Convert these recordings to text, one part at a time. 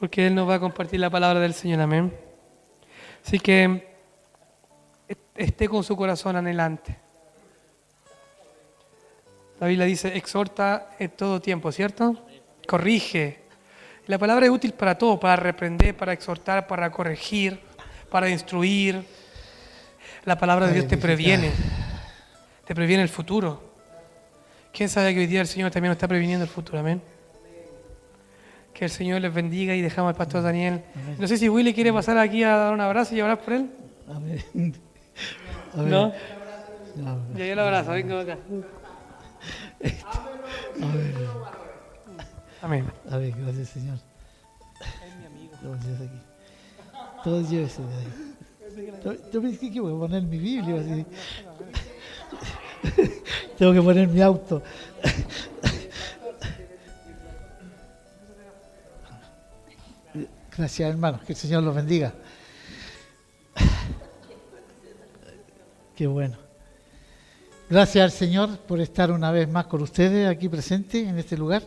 porque Él nos va a compartir la palabra del Señor, amén. Así que esté con su corazón anhelante. La Biblia dice, exhorta en todo tiempo, ¿cierto? Corrige. La palabra es útil para todo, para reprender, para exhortar, para corregir, para instruir. La palabra de Para Dios edificar. te previene el futuro. ¿Quién sabe que hoy día el Señor también nos está previniendo el futuro? Amén. Que el Señor les bendiga y dejamos al pastor Daniel. Amén. No sé si Willy quiere pasar aquí a dar un abrazo y orar por él. Amén. Amén. ¿No? No, Ya yo lo abrazo, venga acá. amén. Amén. Amén. Gracias, Señor. Es mi amigo. Gracias aquí. Todos llévese de ahí. Yo pensé que voy a poner mi Biblia así. Tengo que poner mi auto. Gracias, hermanos. Que el Señor los bendiga. Qué bueno. Gracias al Señor por estar una vez más con ustedes aquí presentes en este lugar.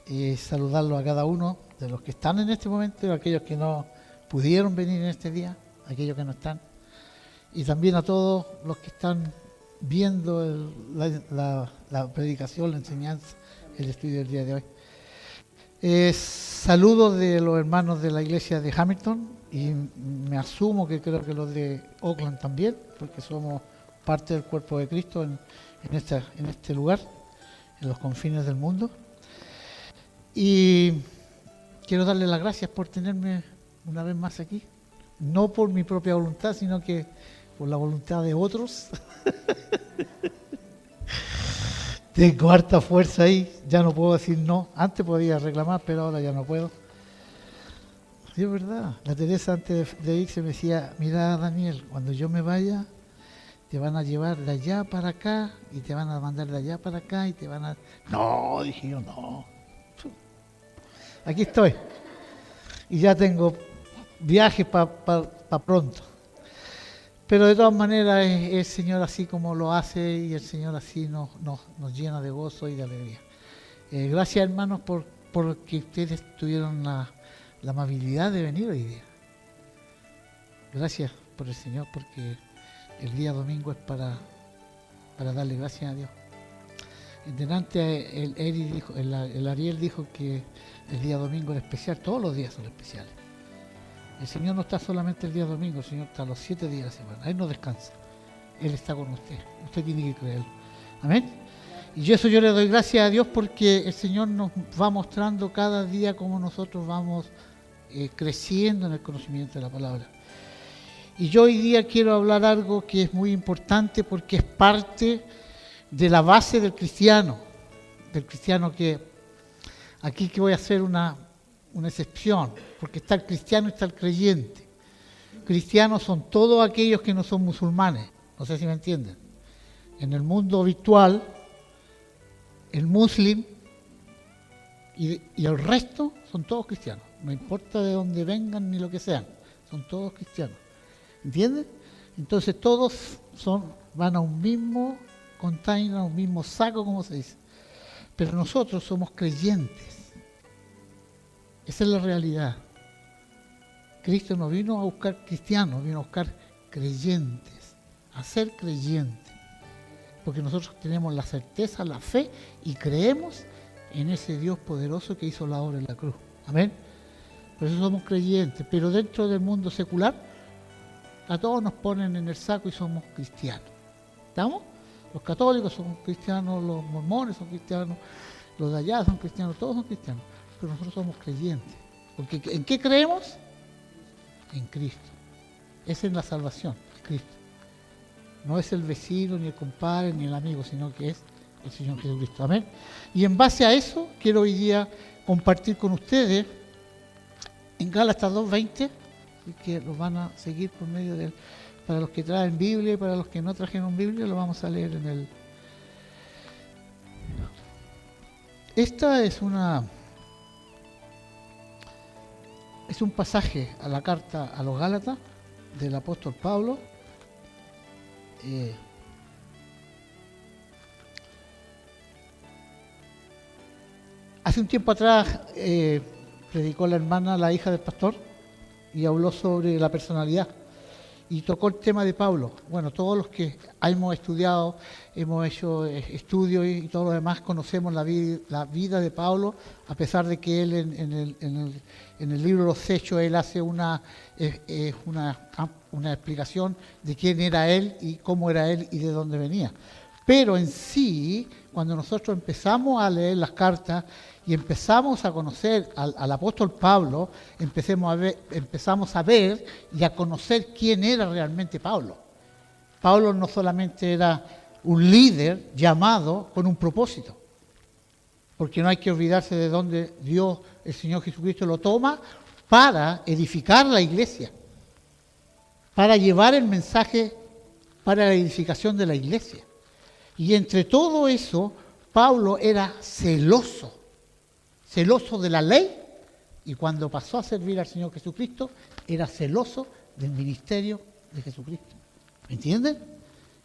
Y saludarlos a cada uno de los que están en este momento, aquellos que no pudieron venir en este día, aquellos que no están. Y también a todos los que están viendo la predicación, la enseñanza, el estudio del día de hoy. Saludos de los hermanos de la iglesia de Hamilton y me asumo que creo que los de Oakland también, porque somos parte del cuerpo de Cristo en este lugar, en los confines del mundo. Y quiero darle las gracias por tenerme una vez más aquí, no por mi propia voluntad, sino que por la voluntad de otros. Tengo harta fuerza ahí, ya no puedo decir no. Antes podía reclamar, pero ahora ya no puedo. Sí, es verdad. La Teresa antes de irse me decía, mira Daniel, cuando yo me vaya, te van a llevar de allá para acá y te van a mandar de allá para acá y te van a... No, dije yo, no. Aquí estoy. Y ya tengo viajes para pronto. Pero de todas maneras es el Señor así como lo hace y el Señor así nos llena de gozo y de alegría. Gracias hermanos por que ustedes tuvieron la amabilidad de venir hoy día. Gracias por el Señor porque el día domingo es para darle gracias a Dios. Delante el Ariel dijo que el día domingo era especial, todos los días son especiales. El Señor no está solamente el día domingo, el Señor está los 7 días de la semana. Él no descansa. Él está con usted. Usted tiene que creerlo. Amén. Y eso yo le doy gracias a Dios porque el Señor nos va mostrando cada día cómo nosotros vamos creciendo en el conocimiento de la palabra. Y yo hoy día quiero hablar algo que es muy importante porque es parte de la base del cristiano que aquí que voy a hacer una excepción, porque está el cristiano y está el creyente. Cristianos son todos aquellos que no son musulmanes, no sé si me entienden. En el mundo virtual, el muslim y el resto son todos cristianos, no importa de dónde vengan ni lo que sean, son todos cristianos. ¿Entienden? Entonces todos van a un mismo container, a un mismo saco, como se dice. Pero nosotros somos creyentes. Esa es la realidad. Cristo no vino a buscar cristianos, vino a buscar creyentes, a ser creyentes. Porque nosotros tenemos la certeza, la fe y creemos en ese Dios poderoso que hizo la obra en la cruz. Amén. Por eso somos creyentes. Pero dentro del mundo secular, a todos nos ponen en el saco y somos cristianos. ¿Estamos? Los católicos son cristianos, los mormones son cristianos, los de allá son cristianos, todos son cristianos. Pero nosotros somos creyentes. Porque ¿en qué creemos? En Cristo. Esa es la salvación, Cristo. No es el vecino, ni el compadre, ni el amigo, sino que es el Señor Jesucristo. Amén. Y en base a eso, quiero hoy día compartir con ustedes en Gálatas 2:20, que los van a seguir por medio de... Para los que traen Biblia y para los que no trajeron Biblia, lo vamos a leer en el... Esta es un pasaje a la carta a los Gálatas del apóstol Pablo. Hace un tiempo atrás predicó la hermana, la hija del pastor, y habló sobre la personalidad. Y tocó el tema de Pablo. Bueno, todos los que hemos estudiado, hemos hecho estudios y todo lo demás, conocemos la vida de Pablo, a pesar de que él en el libro de los Hechos, él hace una explicación de quién era él y cómo era él y de dónde venía. Pero en sí, cuando nosotros empezamos a leer las cartas y empezamos a conocer al apóstol Pablo, empezamos a ver y a conocer quién era realmente Pablo. Pablo no solamente era un líder llamado con un propósito, porque no hay que olvidarse de dónde Dios, el Señor Jesucristo, lo toma para edificar la iglesia, para llevar el mensaje para la edificación de la iglesia. Y entre todo eso, Pablo era celoso de la ley, y cuando pasó a servir al Señor Jesucristo, era celoso del ministerio de Jesucristo. ¿Me entienden?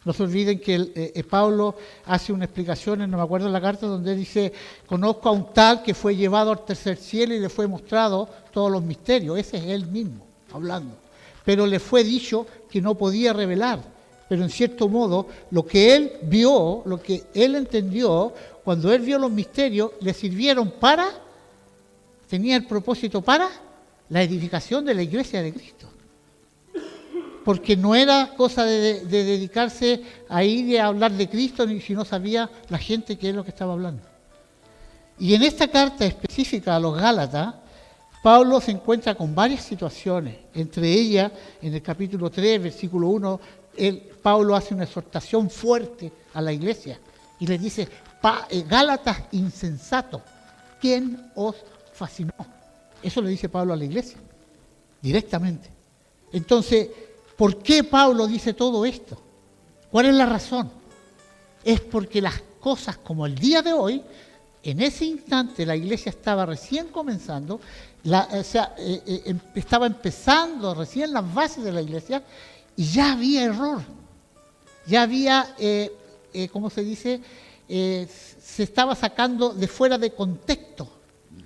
No se olviden que Pablo hace una explicación, no me acuerdo en la carta, donde dice: conozco a un tal que fue llevado al tercer cielo y le fue mostrado todos los misterios. Ese es él mismo hablando. Pero le fue dicho que no podía revelar. Pero en cierto modo, lo que él vio, lo que él entendió, cuando él vio los misterios, le sirvieron tenía el propósito para la edificación de la iglesia de Cristo. Porque no era cosa de dedicarse a ir y a hablar de Cristo, ni si no sabía la gente qué es lo que estaba hablando. Y en esta carta específica a los Gálatas, Pablo se encuentra con varias situaciones. Entre ellas, en el capítulo 3, versículo 1, Pablo hace una exhortación fuerte a la iglesia y le dice: Gálatas insensatos, ¿quién os fascinó? Eso le dice Pablo a la iglesia, directamente. Entonces, ¿por qué Pablo dice todo esto? ¿Cuál es la razón? Es porque las cosas como el día de hoy, en ese instante la iglesia estaba recién comenzando, estaba empezando recién las bases de la iglesia, y ya había error, ya había, ¿cómo se dice? Se estaba sacando de fuera de contexto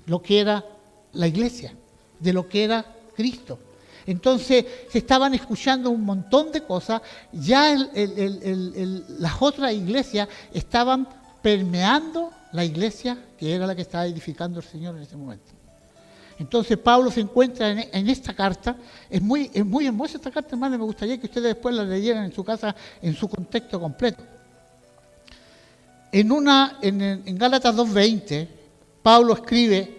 lo que era la iglesia, de lo que era Cristo. Entonces se estaban escuchando un montón de cosas, ya las otras iglesias estaban permeando la iglesia que era la que estaba edificando el Señor en ese momento. Entonces Pablo se encuentra en esta carta. Es muy hermosa esta carta, hermano. Me gustaría que ustedes después la leyeran en su casa en su contexto completo. En Gálatas 2:20, Pablo escribe: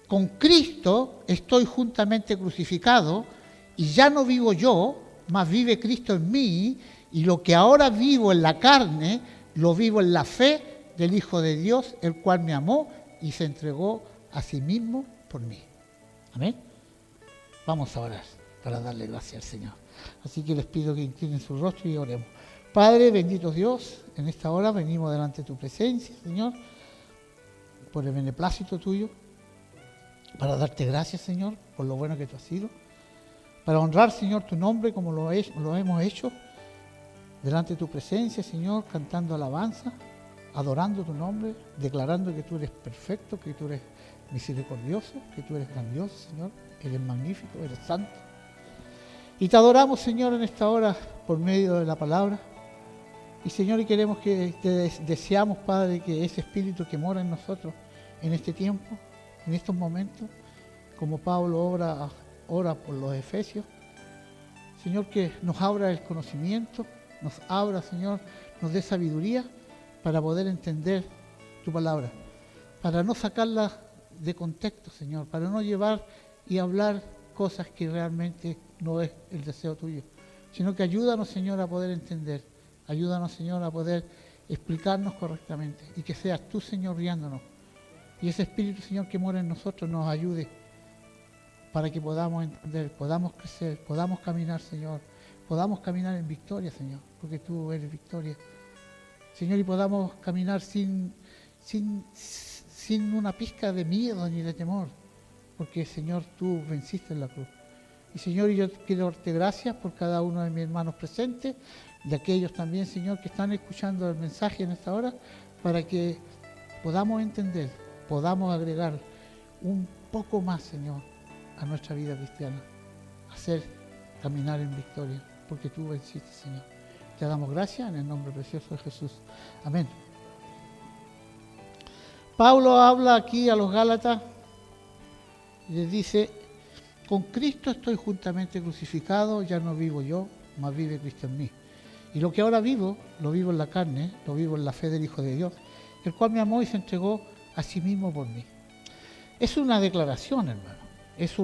con Cristo estoy juntamente crucificado, y ya no vivo yo, mas vive Cristo en mí, y lo que ahora vivo en la carne, lo vivo en la fe del Hijo de Dios, el cual me amó y se entregó a sí mismo por mí. Amén. Vamos a orar para darle gracias al Señor. Así que les pido que inclinen su rostro y oremos. Padre, bendito Dios, en esta hora venimos delante de tu presencia, Señor, por el beneplácito tuyo, para darte gracias, Señor, por lo bueno que tú has sido, para honrar, Señor, tu nombre como lo hemos hecho delante de tu presencia, Señor, cantando alabanza, adorando tu nombre, declarando que tú eres perfecto, que tú eres misericordioso, que tú eres grandioso, Señor, eres magnífico, eres santo. Y te adoramos, Señor, en esta hora por medio de la palabra. Y, Señor, y queremos que deseamos, Padre, que ese espíritu que mora en nosotros en este tiempo, en estos momentos, como Pablo ora por los efesios, Señor, que nos abra el conocimiento, nos abra, Señor, nos dé sabiduría para poder entender tu palabra, para no sacarla de contexto, Señor, para no llevar y hablar cosas que realmente no es el deseo tuyo, sino que ayúdanos, Señor, a poder entender, ayúdanos, Señor, a poder explicarnos correctamente y que seas tú, Señor, guiándonos. Y ese Espíritu, Señor, que mora en nosotros nos ayude para que podamos entender, podamos crecer, podamos caminar, Señor, podamos caminar en victoria, Señor, porque tú eres victoria. Señor, y podamos caminar sin una pizca de miedo ni de temor, porque, Señor, tú venciste en la cruz. Y, Señor, yo quiero darte gracias por cada uno de mis hermanos presentes, de aquellos también, Señor, que están escuchando el mensaje en esta hora, para que podamos entender, podamos agregar poco más, Señor, a nuestra vida cristiana. Hacer caminar en victoria, porque tú venciste, Señor. Te damos gracias en el nombre precioso de Jesús. Amén. Pablo habla aquí a los Gálatas y les dice: con Cristo estoy juntamente crucificado, ya no vivo yo, mas vive Cristo en mí. Y lo que ahora vivo, lo vivo en la carne, lo vivo en la fe del Hijo de Dios, el cual me amó y se entregó a sí mismo por mí. Es una declaración, hermano. Es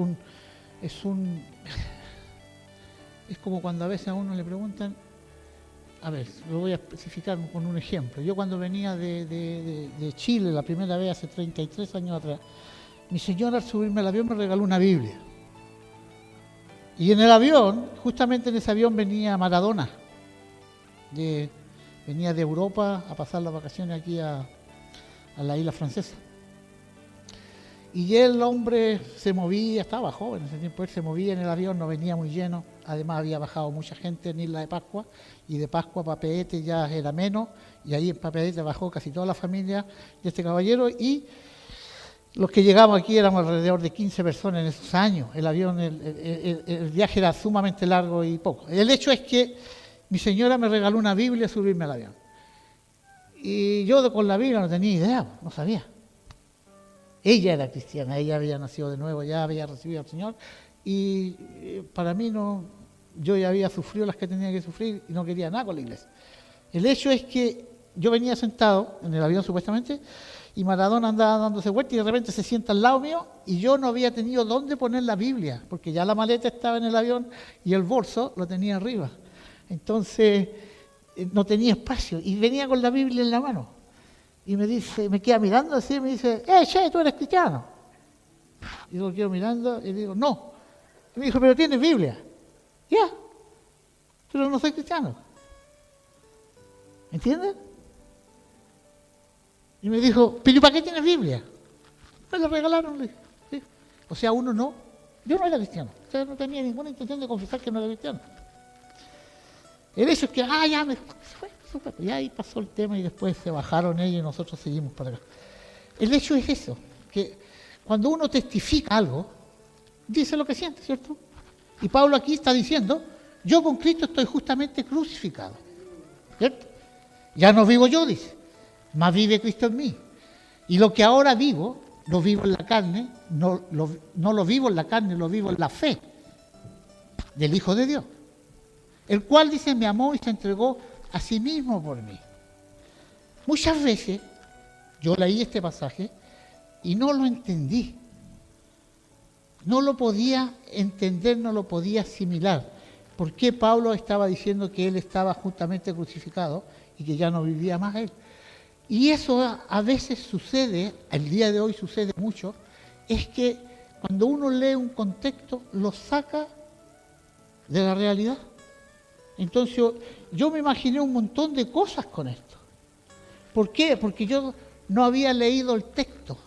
como cuando a veces a uno le preguntan, a ver, lo voy a especificar con un ejemplo. Yo cuando venía de Chile la primera vez, hace 33 años atrás, mi señora al subirme al avión me regaló una Biblia. Y en el avión, justamente en ese avión venía Maradona. Venía de Europa a pasar las vacaciones aquí a la isla francesa. Y el hombre se movía, estaba joven en ese tiempo, él se movía en el avión, no venía muy lleno. Además había bajado mucha gente en Isla de Pascua, y de Pascua a Papeete ya era menos, y ahí en Papeete bajó casi toda la familia de este caballero, y los que llegamos aquí éramos alrededor de 15 personas en esos años. El avión, el viaje era sumamente largo y poco. El hecho es que mi señora me regaló una Biblia a subirme al avión. Y yo con la Biblia no tenía idea, no sabía. Ella era cristiana, ella había nacido de nuevo, ya había recibido al Señor, y para mí no, yo ya había sufrido las que tenía que sufrir y no quería nada con la iglesia. El hecho es que yo venía sentado en el avión supuestamente, y Maradona andaba dándose vuelta y de repente se sienta al lado mío, y yo no había tenido dónde poner la Biblia, porque ya la maleta estaba en el avión y el bolso lo tenía arriba. Entonces no tenía espacio y venía con la Biblia en la mano. Y me dice, me queda mirando así y me dice: che, tú eres cristiano. Y yo lo quedo mirando y le digo: no. Y me dijo: pero tienes Biblia. Ya, pero no soy cristiano. ¿Entiendes? Y me dijo: pero ¿para qué tienes Biblia? Me la regalaron. ¿Sí? O sea, uno no. Yo no era cristiano. O sea, no tenía ninguna intención de confesar que no era cristiano. El hecho es que, ya me fue. Y ahí pasó el tema y después se bajaron ellos y nosotros seguimos para acá. El hecho es eso, que cuando uno testifica algo, dice lo que siente, ¿cierto? Y Pablo aquí está diciendo: yo con Cristo estoy justamente crucificado, ¿cierto? Ya no vivo yo, dice, mas vive Cristo en mí. Y lo que ahora vivo, lo vivo en la carne, no lo vivo en la carne, lo vivo en la fe del Hijo de Dios, el cual, dice, me amó y se entregó a sí mismo por mí. Muchas veces yo leí este pasaje y no lo entendí. No lo podía entender, no lo podía asimilar. ¿Por qué Pablo estaba diciendo que él estaba justamente crucificado y que ya no vivía más él? Y eso a veces sucede, el día de hoy sucede mucho, es que cuando uno lee un contexto, lo saca de la realidad. Entonces yo me imaginé un montón de cosas con esto. ¿Por qué? Porque yo no había leído el texto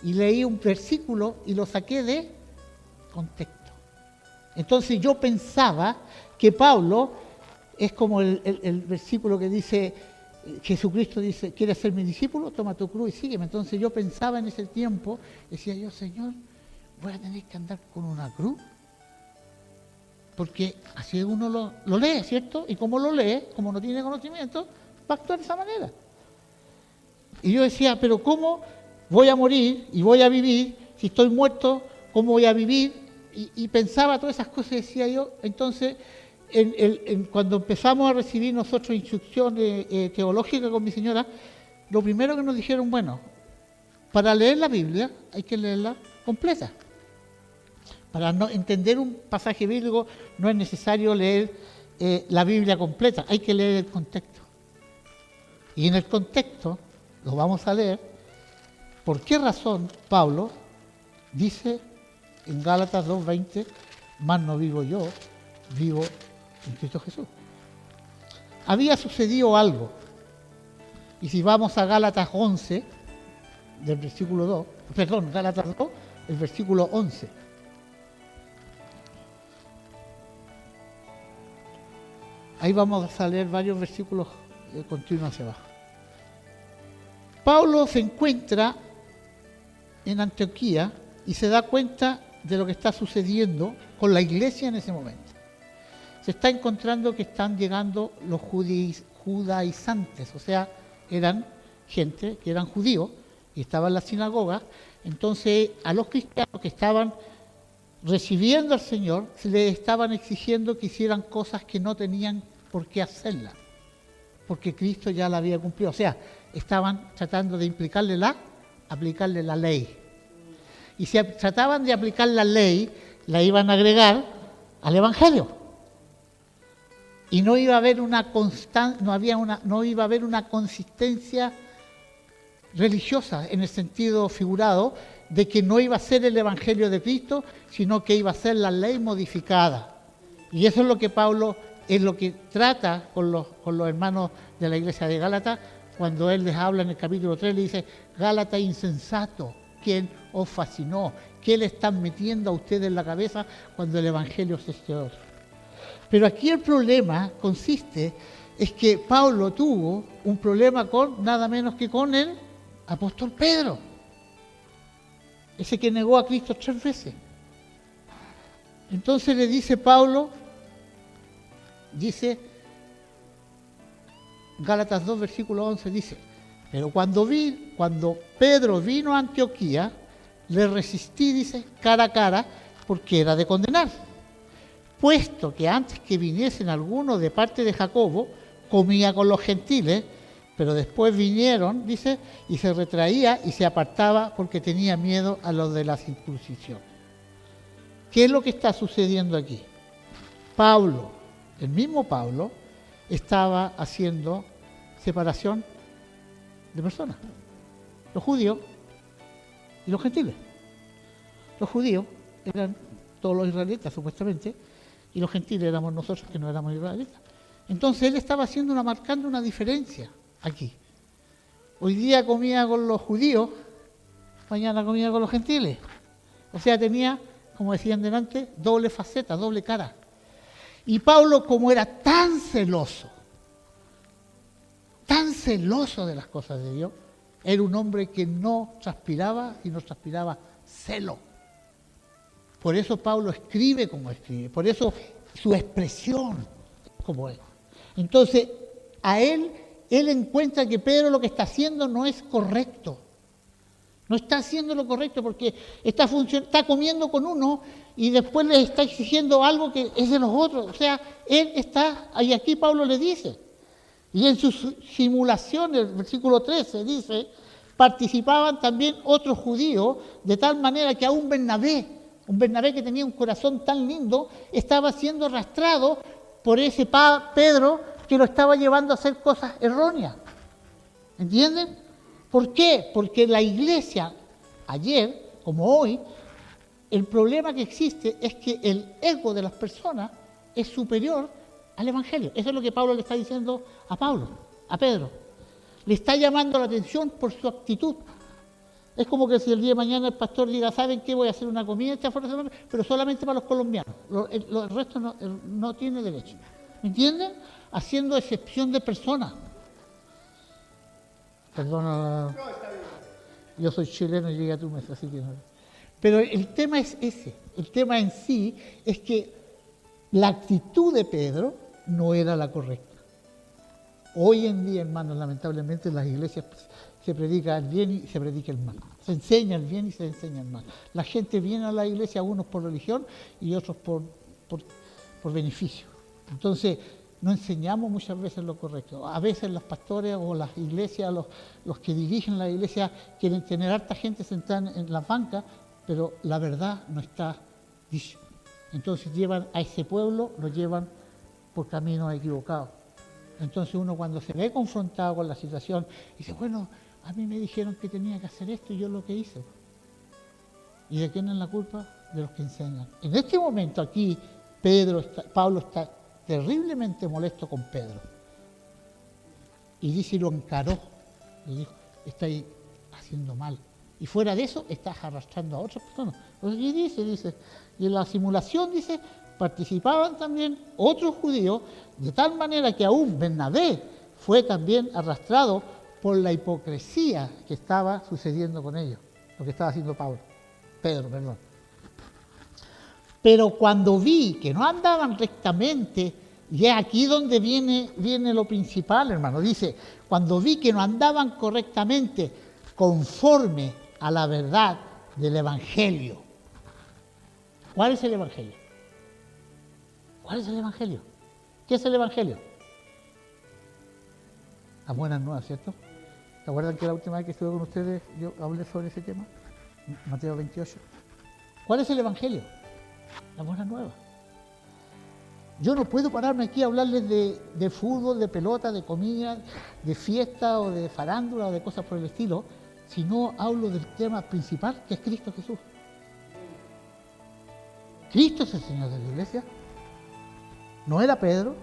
y leí un versículo y lo saqué de contexto. Entonces yo pensaba que Pablo es como el versículo que dice, Jesucristo dice: ¿quieres ser mi discípulo? Toma tu cruz y sígueme. Entonces yo pensaba en ese tiempo, decía yo: Señor, voy a tener que andar con una cruz. Porque así uno lo lee, ¿cierto? Y como lo lee, como no tiene conocimiento, va a actuar de esa manera. Y yo decía: pero ¿cómo voy a morir y voy a vivir? Si estoy muerto, ¿cómo voy a vivir? Y pensaba todas esas cosas, decía yo. Entonces, cuando empezamos a recibir nosotros instrucciones teológicas con mi señora, lo primero que nos dijeron: bueno, para leer la Biblia hay que leerla completa. Para no entender un pasaje bíblico no es necesario leer la Biblia completa, hay que leer el contexto. Y en el contexto lo vamos a leer. ¿Por qué razón Pablo dice en Gálatas 2:20: más no vivo yo, vivo en Cristo Jesús? Había sucedido algo. Y si vamos a Gálatas 11, del versículo 2, perdón, Gálatas 2, el versículo 11. Ahí vamos a leer varios versículos continuos hacia abajo. Pablo se encuentra en Antioquía y se da cuenta de lo que está sucediendo con la iglesia en ese momento. Se está encontrando que están llegando los judaizantes, o sea, eran gente que eran judíos y estaban en la sinagoga. Entonces a los cristianos que estaban recibiendo al Señor se les estaban exigiendo que hicieran cosas que no tenían por qué hacerlas, porque Cristo ya la había cumplido. O sea, estaban tratando de aplicarle la ley. Y si trataban de aplicar la ley, la iban a agregar al Evangelio. Y no iba a haber no iba a haber una consistencia religiosa en el sentido figurado de que no iba a ser el Evangelio de Cristo, sino que iba a ser la ley modificada. Y eso es lo que Pablo es lo que trata con los hermanos de la iglesia de Gálatas, cuando él les habla en el capítulo 3, le dice: Gálatas insensato, ¿quién os fascinó? ¿Qué le están metiendo a ustedes en la cabeza cuando el Evangelio es este otro? Pero aquí el problema consiste es que Pablo tuvo un problema con nada menos que con el apóstol Pedro, ese que negó a Cristo 3 veces. Entonces le dice Pablo, dice Gálatas 2, versículo 11, dice: pero cuando Pedro vino a Antioquía, le resistí, dice, cara a cara, porque era de condenar. Puesto que antes que viniesen algunos de parte de Jacobo, comía con los gentiles, pero después vinieron, dice, y se retraía y se apartaba porque tenía miedo a los de la circuncisión. ¿Qué es lo que está sucediendo aquí? Pablo, el mismo Pablo, estaba haciendo separación de personas, los judíos y los gentiles. Los judíos eran todos los israelitas, supuestamente, y los gentiles éramos nosotros que no éramos israelitas. Entonces él estaba marcando una diferencia aquí. Hoy día comía con los judíos, mañana comía con los gentiles. O sea, tenía, como decían delante, doble faceta, doble cara. Y Pablo, como era tan celoso de las cosas de Dios, era un hombre que no transpiraba y no transpiraba celo. Por eso Pablo escribe como escribe, por eso su expresión como es. Entonces, él encuentra que Pedro lo que está haciendo no es correcto. No está haciendo lo correcto porque está comiendo con uno y después le está exigiendo algo que es de los otros. O sea, él está, y aquí Pablo le dice, y en sus simulaciones, versículo 13 dice, participaban también otros judíos, de tal manera que aún un Bernabé que tenía un corazón tan lindo, estaba siendo arrastrado por ese Pedro que lo estaba llevando a hacer cosas erróneas. ¿Entienden? ¿Por qué? Porque la iglesia, ayer como hoy, el problema que existe es que el ego de las personas es superior al Evangelio. Eso es lo que Pablo le está diciendo a Pedro. Le está llamando la atención por su actitud. Es como que si el día de mañana el pastor diga: ¿saben qué? Voy a hacer una comida esta forma, pero solamente para los colombianos. El resto no tiene derecho. ¿Me entienden? Haciendo excepción de personas. Perdona, yo soy chileno y llegué a tu mesa, así que no. Pero el tema es ese. El tema en sí es que la actitud de Pedro no era la correcta. Hoy en día, hermanos, lamentablemente en las iglesias se predica el bien y se predica el mal. Se enseña el bien y se enseña el mal. La gente viene a la iglesia, unos por religión y otros por beneficio. Entonces, no enseñamos muchas veces lo correcto. A veces los pastores o las iglesias, los que dirigen la iglesia, quieren tener harta gente sentada en las bancas, pero la verdad no está dicha. Entonces llevan a ese pueblo, lo llevan por caminos equivocados. Entonces uno, cuando se ve confrontado con la situación, dice: bueno, a mí me dijeron que tenía que hacer esto y yo lo que hice. ¿Y de quién es la culpa? De los que enseñan. En este momento aquí, Pablo está terriblemente molesto con Pedro. Y dice, y lo encaró. Le dijo: estáis haciendo mal. Y fuera de eso, estás arrastrando a otras personas. Entonces, ¿qué dice? Y en la simulación dice: participaban también otros judíos, de tal manera que aún Bernabé fue también arrastrado por la hipocresía que estaba sucediendo con ellos. lo que estaba haciendo Pedro, perdón. Pero cuando vi que no andaban rectamente, y es aquí donde viene lo principal, hermano. Dice, cuando vi que no andaban correctamente conforme a la verdad del Evangelio. ¿Cuál es el Evangelio? ¿Cuál es el Evangelio? ¿Qué es el Evangelio? Las buenas nuevas, ¿cierto? ¿Se acuerdan que la última vez que estuve con ustedes yo hablé sobre ese tema? Mateo 28. ¿Cuál es el Evangelio? Las buenas nuevas. Yo no puedo pararme aquí a hablarles de fútbol, de pelota, de comida, de fiesta o de farándula o de cosas por el estilo, si no hablo del tema principal, que es Cristo Jesús. Cristo es el Señor de la iglesia. No era Pedro,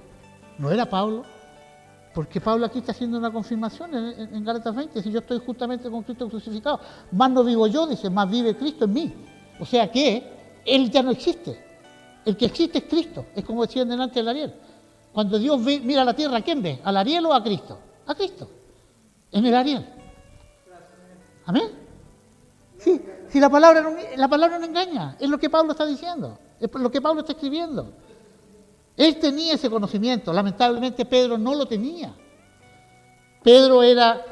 no era Pablo, porque Pablo aquí está haciendo una confirmación en Gálatas 20, dice, yo estoy justamente con Cristo crucificado, más no vivo yo, dice, más vive Cristo en mí. O sea que Él ya no existe. El que existe es Cristo, es como decían delante del Ariel. Cuando Dios mira a la tierra, ¿a quién ve? ¿Al Ariel o a Cristo? A Cristo, en el Ariel. ¿Amén? Sí, si la palabra no engaña, es lo que Pablo está diciendo, es lo que Pablo está escribiendo. Él tenía ese conocimiento, lamentablemente Pedro no lo tenía. Pedro era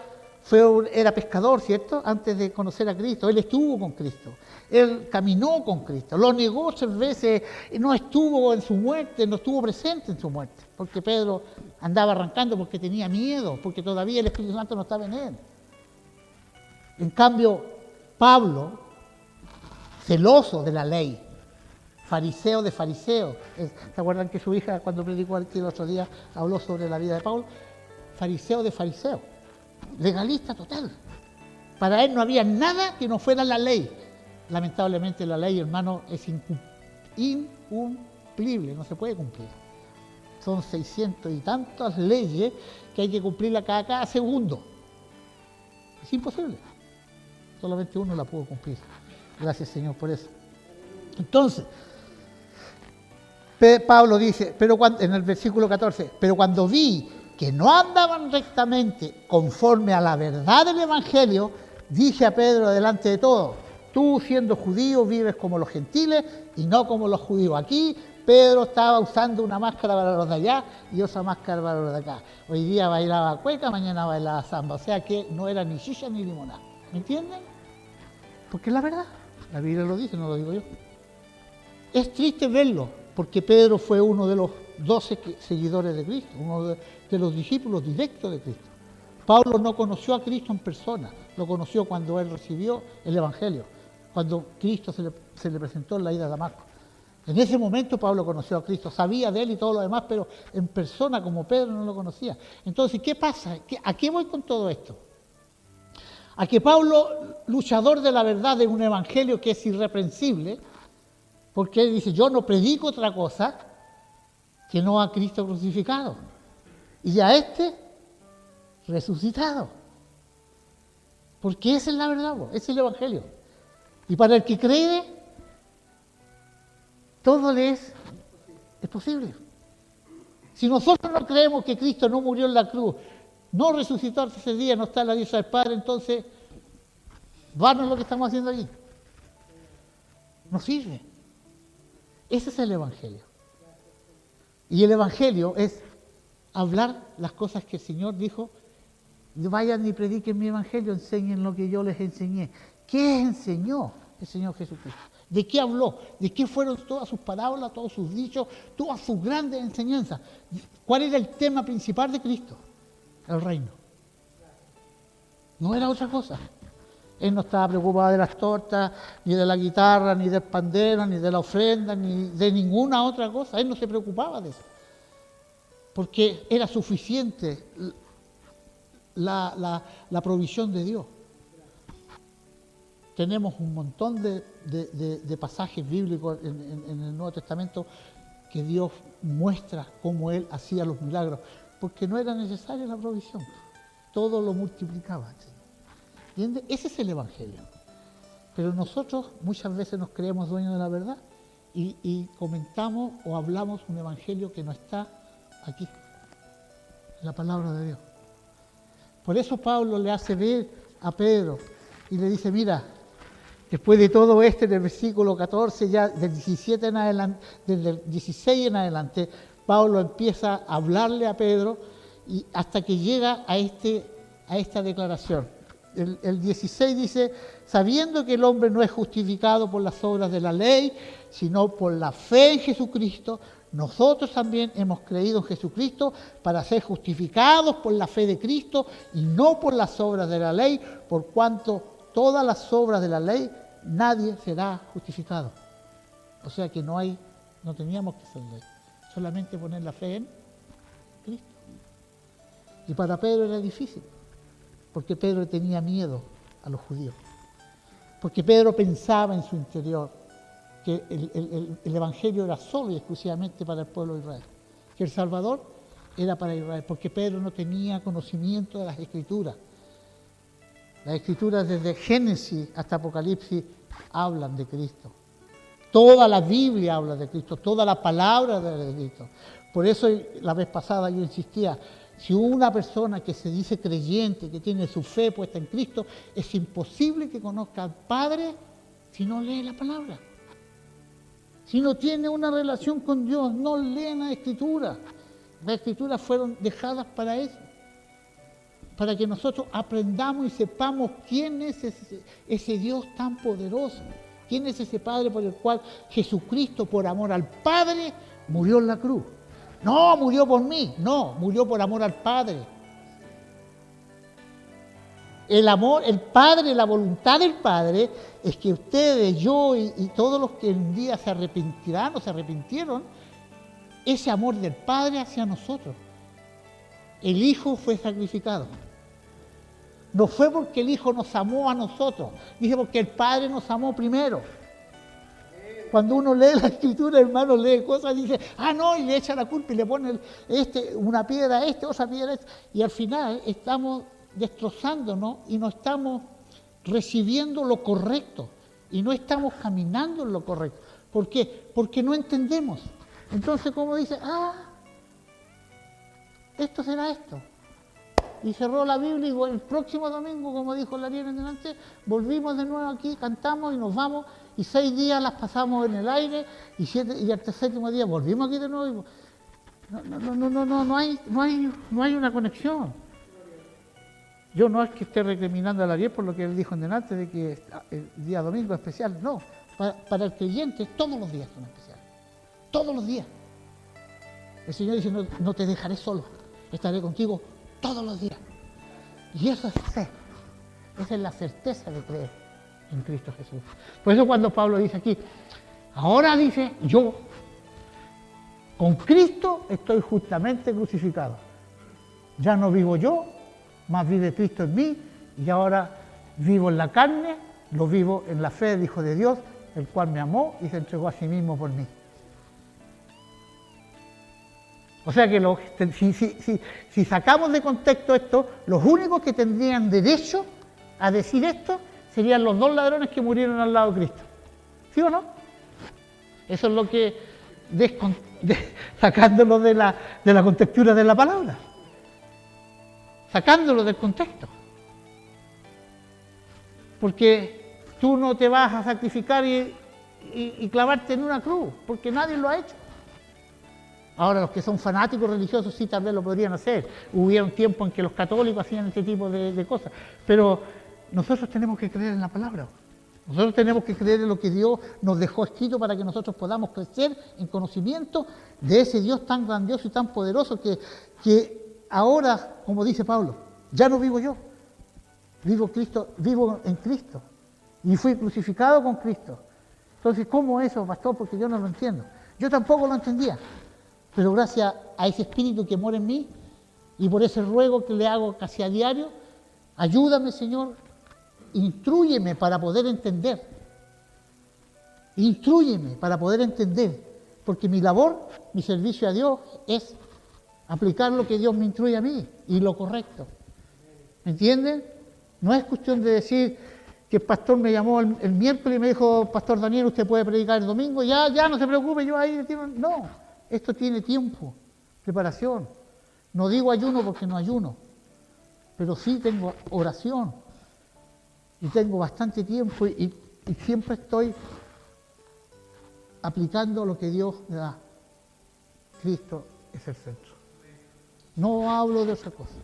pescador, ¿cierto? Antes de conocer a Cristo, él estuvo con Cristo, él caminó con Cristo, lo negó 3 veces, no estuvo en su muerte, no estuvo presente en su muerte, porque Pedro andaba arrancando porque tenía miedo, porque todavía el Espíritu Santo no estaba en él. En cambio, Pablo, celoso de la ley, fariseo de fariseos, ¿se acuerdan que su hija cuando predicó aquí el otro día habló sobre la vida de Pablo? Fariseo de fariseos, legalista total. Para él no había nada que no fuera la ley. Lamentablemente la ley, hermano, es incumplible, no se puede cumplir. Son 600 y tantas leyes que hay que cumplirla cada segundo. Es imposible. Solamente uno la pudo cumplir. Gracias, Señor, por eso. Entonces, Pablo dice, en el versículo 14, pero cuando vi que no andaban rectamente conforme a la verdad del Evangelio, dije a Pedro delante de todos, tú siendo judío vives como los gentiles y no como los judíos. Aquí Pedro estaba usando una máscara para los de allá y otra máscara para los de acá. Hoy día bailaba cueca, mañana bailaba samba, o sea que no era ni chicha ni limonada. ¿Me entienden? Porque es la verdad, la Biblia lo dice, no lo digo yo. Es triste verlo, porque Pedro fue uno de los 12 seguidores de Cristo, uno de los discípulos directos de Cristo. Pablo no conoció a Cristo en persona, lo conoció cuando él recibió el Evangelio, cuando Cristo se le presentó en la ida a Damasco. En ese momento Pablo conoció a Cristo, sabía de él y todo lo demás, pero en persona como Pedro no lo conocía. Entonces, ¿qué pasa? ¿A qué voy con todo esto? A que Pablo, luchador de la verdad de un evangelio que es irreprensible, porque él dice, yo no predico otra cosa que no a Cristo crucificado y a este resucitado. Porque esa es la verdad, ese es el evangelio. Y para el que cree, todo le es posible. Si nosotros no creemos que Cristo no murió en la cruz, no resucitó ese día, no está a la diestra del Padre, entonces, vano lo que estamos haciendo allí. No sirve. Ese es el Evangelio. Y el Evangelio es hablar las cosas que el Señor dijo, vayan y prediquen mi Evangelio, enseñen lo que yo les enseñé. ¿Qué enseñó el Señor Jesucristo? ¿De qué habló? ¿De qué fueron todas sus parábolas, todos sus dichos, todas sus grandes enseñanzas? ¿Cuál era el tema principal de Cristo? El reino. No era otra cosa. Él no estaba preocupado de las tortas, ni de la guitarra, ni del pandero, ni de la ofrenda, ni de ninguna otra cosa. Él no se preocupaba de eso. Porque era suficiente la provisión de Dios. Tenemos un montón de pasajes bíblicos en el Nuevo Testamento que Dios muestra cómo Él hacía los milagros, porque no era necesaria la provisión, todo lo multiplicaba. ¿Entiendes? Ese es el Evangelio. Pero nosotros muchas veces nos creemos dueños de la verdad y comentamos o hablamos un Evangelio que no está aquí, en la palabra de Dios. Por eso Pablo le hace ver a Pedro y le dice, mira, Después de todo esto, en el versículo 14, ya del 17 en adelante, desde el 16 en adelante, Pablo empieza a hablarle a Pedro y hasta que llega a esta declaración. El 16 dice, sabiendo que el hombre no es justificado por las obras de la ley, sino por la fe en Jesucristo, nosotros también hemos creído en Jesucristo para ser justificados por la fe de Cristo y no por las obras de la ley, por cuanto todas las obras de la ley nadie será justificado. O sea que no teníamos que hacer ley, solamente poner la fe en Cristo. Y para Pedro era difícil, porque Pedro tenía miedo a los judíos, porque Pedro pensaba en su interior que el Evangelio era solo y exclusivamente para el pueblo de Israel, que el Salvador era para Israel, porque Pedro no tenía conocimiento de las Escrituras. Las Escrituras desde Génesis hasta Apocalipsis hablan de Cristo. Toda la Biblia habla de Cristo, toda la palabra de Cristo. Por eso la vez pasada yo insistía, si una persona que se dice creyente, que tiene su fe puesta en Cristo, es imposible que conozca al Padre si no lee la palabra. Si no tiene una relación con Dios, no lee la Escritura. Las Escrituras fueron dejadas para eso, para que nosotros aprendamos y sepamos quién es ese Dios tan poderoso, quién es ese Padre por el cual Jesucristo, por amor al Padre, murió en la cruz. No murió por mí, no, murió por amor al Padre. El amor, el Padre, la voluntad del Padre es que ustedes, yo y todos los que un día se arrepentirán o se arrepintieron, ese amor del Padre hacia nosotros. El Hijo fue sacrificado. No fue porque el Hijo nos amó a nosotros, dice porque el Padre nos amó primero. Cuando uno lee la Escritura, hermano, lee cosas y dice, no, y le echa la culpa y le pone una piedra a otra piedra a y al final estamos destrozándonos y no estamos recibiendo lo correcto y no estamos caminando en lo correcto. ¿Por qué? Porque no entendemos. Entonces, como dice, esto será esto. Y cerró la Biblia y el próximo domingo, como dijo la Ariel en delante, volvimos de nuevo aquí, cantamos y nos vamos y 6 días las pasamos en el aire y hasta el 7º día volvimos aquí de nuevo. No hay una conexión. Yo no es que esté recriminando a la Ariel por lo que él dijo en delante de que el día domingo es especial, no. Para el creyente todos los días son especiales. Todos los días. El Señor dice, no te dejaré solo, estaré contigo todos los días. Y eso es fe. Esa es la certeza de creer en Cristo Jesús. Por eso cuando Pablo dice aquí, ahora dice, yo con Cristo estoy justamente crucificado. Ya no vivo yo, más vive Cristo en mí, y ahora vivo en la carne, lo vivo en la fe del Hijo de Dios, el cual me amó y se entregó a sí mismo por mí. O sea que si sacamos de contexto esto, los únicos que tendrían derecho a decir esto serían los 2 ladrones que murieron al lado de Cristo. ¿Sí o no? Eso es lo que, sacándolo de la contextura de la palabra. Sacándolo del contexto. Porque tú no te vas a sacrificar y clavarte en una cruz, porque nadie lo ha hecho. Ahora los que son fanáticos religiosos sí tal vez lo podrían hacer. Hubo un tiempo en que los católicos hacían este tipo de cosas. Pero nosotros tenemos que creer en la palabra. Nosotros tenemos que creer en lo que Dios nos dejó escrito para que nosotros podamos crecer en conocimiento de ese Dios tan grandioso y tan poderoso que ahora, como dice Pablo, ya no vivo yo. Vivo en Cristo. Y fui crucificado con Cristo. Entonces, ¿cómo eso, pastor? Porque yo no lo entiendo. Yo tampoco lo entendía. Pero gracias a ese Espíritu que mora en mí y por ese ruego que le hago casi a diario, ayúdame, Señor, instrúyeme para poder entender. Instrúyeme para poder entender, porque mi labor, mi servicio a Dios es aplicar lo que Dios me instruye a mí y lo correcto. ¿Me entienden? No es cuestión de decir que el pastor me llamó el miércoles y me dijo, Pastor Daniel, usted puede predicar el domingo, ya no se preocupe, yo ahí... No. Esto tiene tiempo, preparación. No digo ayuno porque no ayuno, pero sí tengo oración y tengo bastante tiempo y y siempre estoy aplicando lo que Dios me da. Cristo es el centro. No hablo de otra cosa.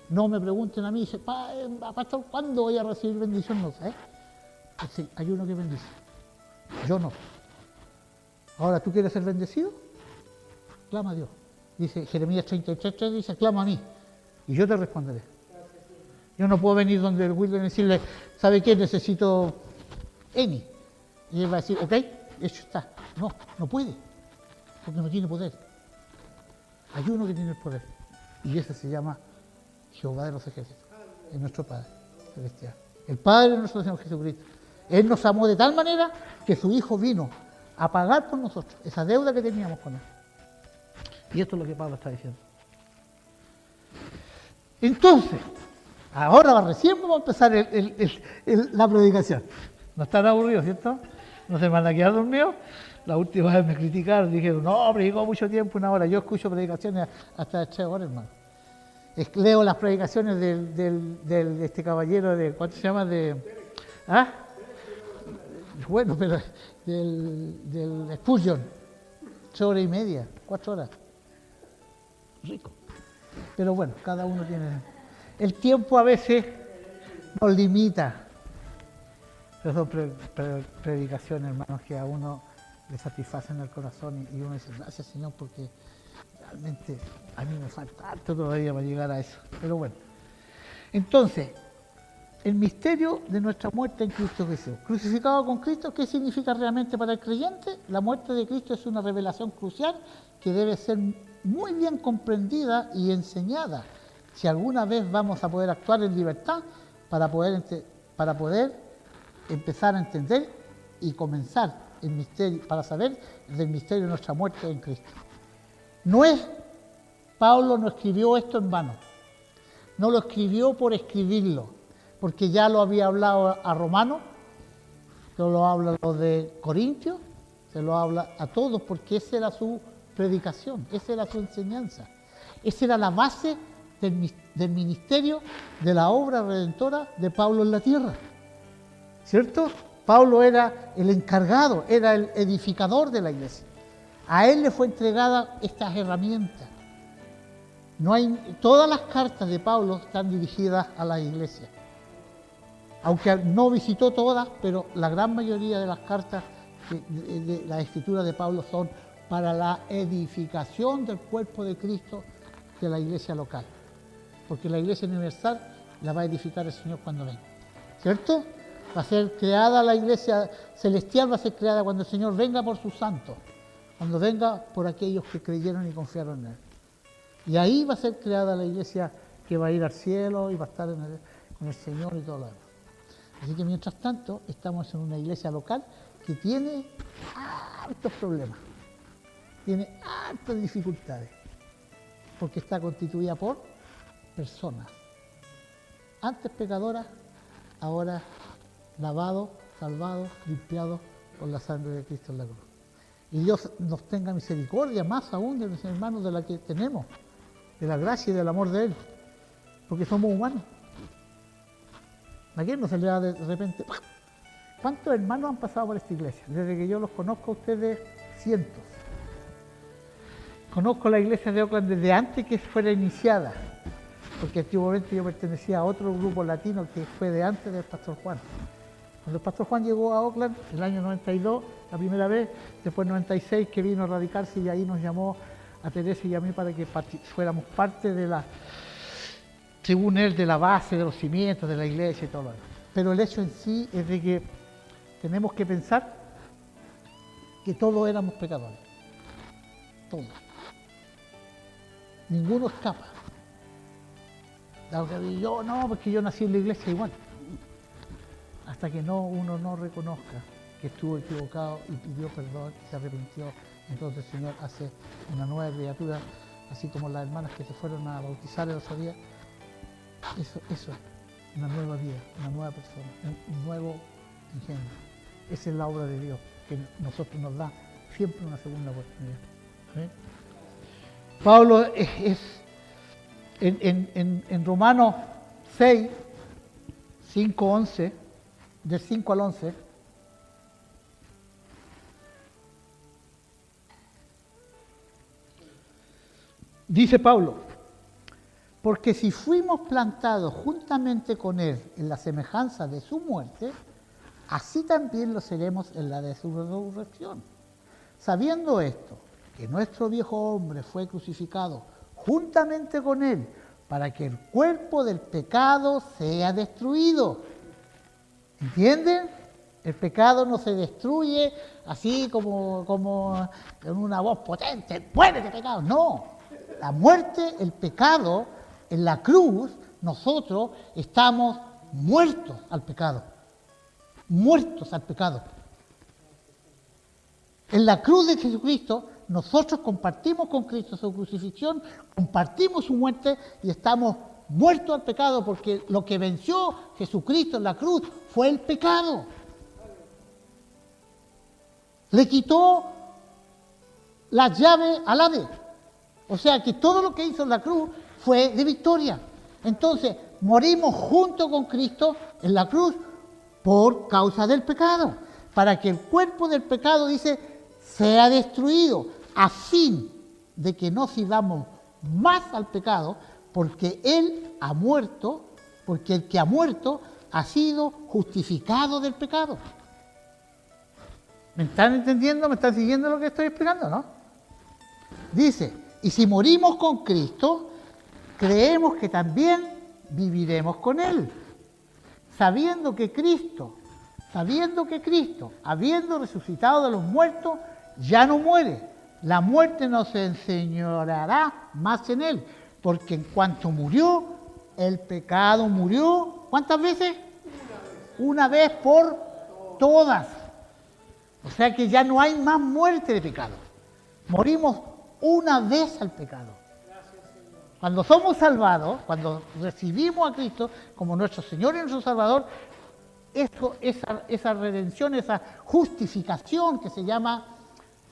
No me pregunten a mí, dice, pastor, ¿cuándo voy a recibir bendición? No sé. Pues sí, hay uno que bendice. Yo no. Ahora, ¿tú quieres ser bendecido? Clama a Dios. Dice Jeremías 33:3, dice, clama a mí y yo te responderé. Yo no puedo venir donde el William y decirle, ¿sabe qué? Necesito Eni. Y él va a decir, ok, hecho está. No, no puede, porque no tiene poder. Hay uno que tiene el poder, y ese se llama Jehová de los ejércitos, es nuestro Padre celestial. El Padre de nuestro Señor Jesucristo. Él nos amó de tal manera que su Hijo vino a pagar por nosotros esa deuda que teníamos con Él. Y esto es lo que Pablo está diciendo. Entonces, ahora recién vamos a empezar la predicación. No están aburridos, ¿cierto? No se van a quedar dormidos. La última vez me criticaron, dijeron, no, predicó mucho tiempo, 1 hora. Yo escucho predicaciones hasta de 3 horas, hermano. Leo las predicaciones de este caballero de, ¿cuánto se llama? Bueno, pero del Spurgeon. 3 horas y media, 4 horas. Rico. Pero bueno, cada uno tiene... El tiempo a veces nos limita. Pero son predicaciones, hermanos, que a uno le satisfacen el corazón y uno dice, gracias Señor, porque realmente a mí me falta harto todavía para llegar a eso. Pero bueno. Entonces, el misterio de nuestra muerte en Cristo Jesús. Crucificado con Cristo, ¿qué significa realmente para el creyente? La muerte de Cristo es una revelación crucial que debe ser muy bien comprendida y enseñada si alguna vez vamos a poder actuar en libertad para poder empezar a entender y comenzar el misterio, para saber del misterio de nuestra muerte en Cristo. Pablo no escribió esto en vano, no lo escribió por escribirlo, porque ya lo había hablado a Romanos, se lo habla a los de Corintios, se lo habla a todos, porque esa era su predicación, esa era su enseñanza, esa era la base del ministerio, de la obra redentora de Pablo en la tierra, ¿cierto? Pablo era el encargado, era el edificador de la iglesia. A él le fue entregada estas herramientas. Todas las cartas de Pablo están dirigidas a la iglesia. Aunque no visitó todas, pero la gran mayoría de las cartas de la escritura de Pablo son para la edificación del cuerpo de Cristo de la iglesia local. Porque la iglesia universal la va a edificar el Señor cuando venga. ¿Cierto? Va a ser creada la iglesia celestial, va a ser creada cuando el Señor venga por sus santos. Cuando venga por aquellos que creyeron y confiaron en Él. Y ahí va a ser creada la iglesia que va a ir al cielo y va a estar con el Señor y todo lo demás. Así que mientras tanto, estamos en una iglesia local que tiene hartos problemas, tiene hartas dificultades, porque está constituida por personas, antes pecadoras, ahora lavados, salvados, limpiados por la sangre de Cristo en la cruz. Y Dios nos tenga misericordia más aún de los hermanos de la que tenemos, de la gracia y del amor de Él, porque somos humanos. ¿A quién no se le da de repente? ¿Cuántos hermanos han pasado por esta iglesia? Desde que yo los conozco a ustedes, cientos. Conozco la iglesia de Oakland desde antes que fuera iniciada, porque antiguamente yo pertenecía a otro grupo latino que fue de antes del Pastor Juan. Cuando el Pastor Juan llegó a Oakland, el año 92, la primera vez, después 96 que vino a radicarse y ahí nos llamó a Teresa y a mí para que fuéramos parte de la, según él, de la base, de los cimientos de la iglesia y todo lo demás. Pero el hecho en sí es de que tenemos que pensar que todos éramos pecadores. Todos. Ninguno escapa. Yo no, porque yo nací en la iglesia igual. Hasta que uno no reconozca que estuvo equivocado y pidió perdón y se arrepintió, entonces el Señor hace una nueva criatura, así como las hermanas que se fueron a bautizar el otro día. Eso es una nueva vida, una nueva persona, un nuevo ingenio. Esa es la obra de Dios, que nosotros nos da siempre una segunda oportunidad. ¿Sí? Pablo en Romanos 6, 5, 11, del 5 al 11. Dice Pablo, porque si fuimos plantados juntamente con Él en la semejanza de su muerte, así también lo seremos en la de su resurrección. Sabiendo esto, que nuestro viejo hombre fue crucificado juntamente con Él, para que el cuerpo del pecado sea destruido. ¿Entienden? El pecado no se destruye así como en una voz potente, muérete pecado. No, la muerte, el pecado, en la cruz, nosotros estamos muertos al pecado. Muertos al pecado. En la cruz de Jesucristo, nosotros compartimos con Cristo su crucifixión, compartimos su muerte y estamos muertos al pecado, porque lo que venció Jesucristo en la cruz fue el pecado. Le quitó la llave al Hades. O sea que todo lo que hizo en la cruz fue de victoria. Entonces, morimos junto con Cristo en la cruz por causa del pecado, para que el cuerpo del pecado, dice, sea destruido, a fin de que no sirvamos más al pecado, porque Él ha muerto, porque el que ha muerto ha sido justificado del pecado. ¿Me están entendiendo? ¿Me están siguiendo lo que estoy explicando, no? Dice, y si morimos con Cristo, creemos que también viviremos con Él, sabiendo que Cristo, habiendo resucitado de los muertos, ya no muere. La muerte no se enseñoreará más en Él, porque en cuanto murió, el pecado murió. ¿Cuántas veces? Una vez por todas. O sea que ya no hay más muerte de pecado. Morimos una vez al pecado. Cuando somos salvados, cuando recibimos a Cristo como nuestro Señor y nuestro Salvador, esa redención, esa justificación que se llama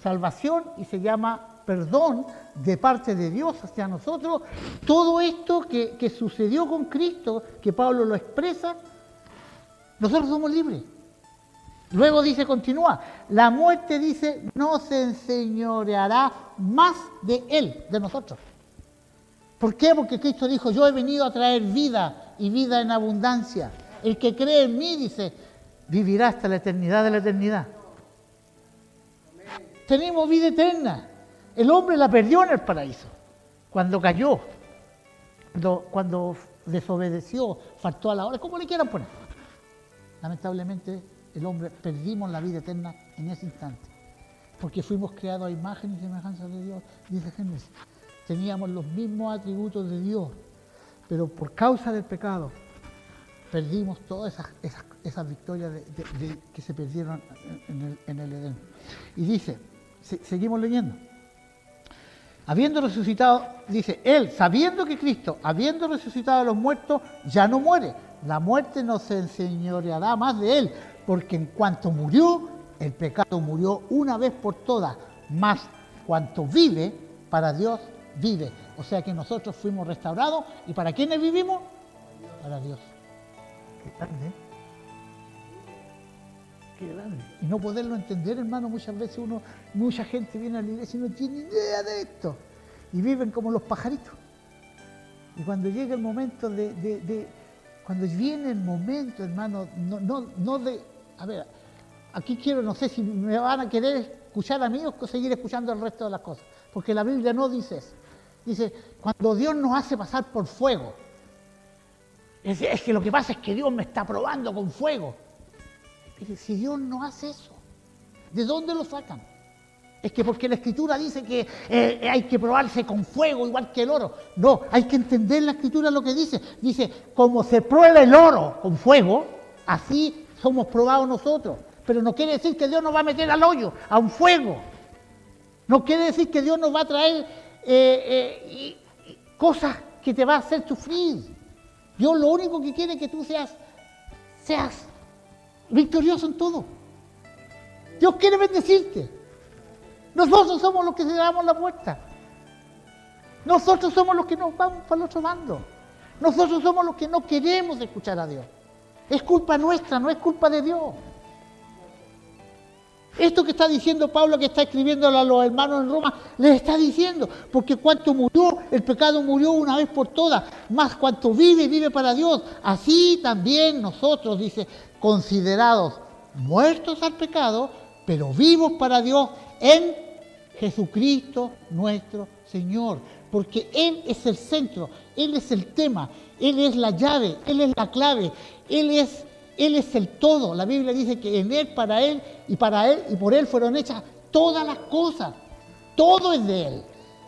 salvación y se llama perdón de parte de Dios hacia nosotros, todo esto que sucedió con Cristo, que Pablo lo expresa, nosotros somos libres. Luego dice, continúa, la muerte, dice, no se enseñoreará más de Él, de nosotros. ¿Por qué? Porque Cristo dijo, yo he venido a traer vida y vida en abundancia. El que cree en mí, dice, vivirá hasta la eternidad de la eternidad. Tenemos vida eterna. El hombre la perdió en el paraíso, cuando cayó, cuando desobedeció, faltó a la hora, como le quieran poner. Lamentablemente, el hombre perdimos la vida eterna en ese instante, porque fuimos creados a imagen y semejanza de Dios, dice Génesis. Teníamos los mismos atributos de Dios, pero por causa del pecado perdimos todas esas victorias que se perdieron en el Edén. Y dice, seguimos leyendo. Habiendo resucitado, dice, Él, sabiendo que Cristo, habiendo resucitado a los muertos, ya no muere. La muerte no se enseñoreará más de Él, porque en cuanto murió, el pecado murió una vez por todas, más cuanto vive, para Dios vive. O sea que nosotros fuimos restaurados, ¿y para quiénes vivimos? Para Dios. Qué grande, ¿eh? Qué grande. Y no poderlo entender, hermano, muchas veces mucha gente viene a la iglesia y no tiene idea de esto. Y viven como los pajaritos. Y cuando llega el momento cuando viene el momento, hermano, a ver, aquí quiero, no sé si me van a querer escuchar a mí o seguir escuchando el resto de las cosas. Porque la Biblia no dice eso. Dice, cuando Dios nos hace pasar por fuego. Es que lo que pasa es que Dios me está probando con fuego. Si Dios no hace eso, ¿de dónde lo sacan? Es que porque la Escritura dice que hay que probarse con fuego igual que el oro. No, hay que entender la Escritura lo que dice. Dice, como se prueba el oro con fuego, así somos probados nosotros. Pero no quiere decir que Dios nos va a meter al hoyo, a un fuego. No quiere decir que Dios nos va a traer cosas que te va a hacer sufrir. Dios lo único que quiere es que tú seas victorioso en todo. Dios quiere bendecirte. Nosotros somos los que cerramos la puerta. Nosotros somos los que nos vamos para el otro bando. Nosotros somos los que no queremos escuchar a Dios. Es culpa nuestra, no es culpa de Dios. Esto que está diciendo Pablo, que está escribiéndolo a los hermanos en Roma, les está diciendo, porque cuanto murió, el pecado murió una vez por todas, más cuanto vive, vive para Dios. Así también nosotros, dice, considerados muertos al pecado, pero vivos para Dios en Jesucristo nuestro Señor. Porque Él es el centro, Él es el tema, Él es la llave, Él es la clave, Él es el todo. La Biblia dice que en Él, para Él y por Él fueron hechas todas las cosas. Todo es de Él.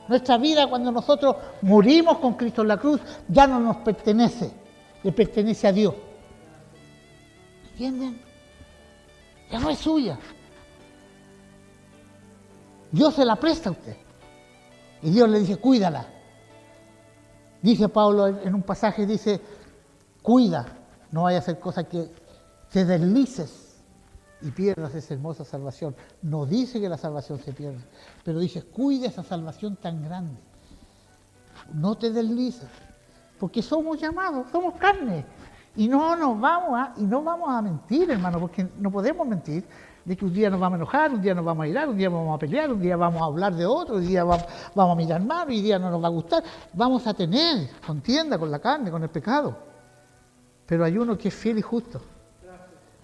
Nuestra vida, cuando nosotros morimos con Cristo en la cruz, ya no nos pertenece, le pertenece a Dios. ¿Entienden? Ya no es suya. Dios se la presta a usted. Y Dios le dice, cuídala. Dice Pablo en un pasaje, dice, cuida, no vaya a hacer cosas que te deslices y pierdas esa hermosa salvación. No dice que la salvación se pierda, pero dice, cuida esa salvación tan grande. No te deslices, porque somos llamados, somos carne. Y no vamos a mentir, hermano, porque no podemos mentir. De que un día nos vamos a enojar, un día nos vamos a irar, un día vamos a pelear, un día vamos a hablar de otro, un día vamos a mirar mal, un día no nos va a gustar. Vamos a tener contienda con la carne, con el pecado. Pero hay uno que es fiel y justo.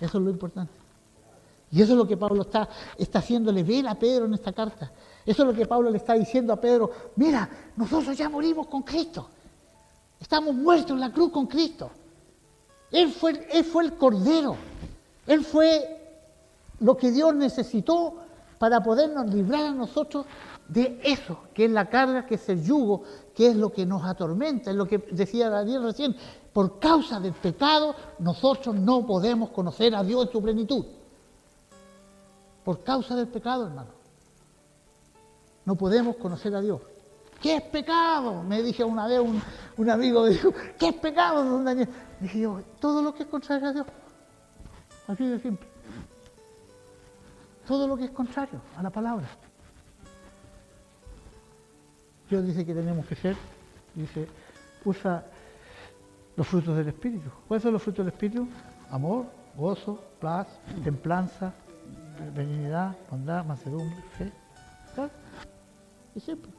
Eso es lo importante. Y eso es lo que Pablo está haciéndole ver a Pedro en esta carta. Eso es lo que Pablo le está diciendo a Pedro. Mira, nosotros ya morimos con Cristo. Estamos muertos en la cruz con Cristo. Él fue el Cordero. Él fue lo que Dios necesitó para podernos librar a nosotros de eso, que es la carga, que es el yugo, que es lo que nos atormenta, es lo que decía Daniel recién. Por causa del pecado, nosotros no podemos conocer a Dios en su plenitud. Por causa del pecado, hermano. No podemos conocer a Dios. ¿Qué es pecado? Me dije una vez un amigo, me dijo, ¿qué es pecado, don Daniel? Dije yo, todo lo que es contrario a Dios. Así de simple. Todo lo que es contrario a la palabra. Dios dice que tenemos que ser, dice, usa los frutos del Espíritu. ¿Cuáles son los frutos del Espíritu? Amor, gozo, paz, templanza, benignidad, bondad, mansedumbre, fe. ¿Sabes? Y siempre.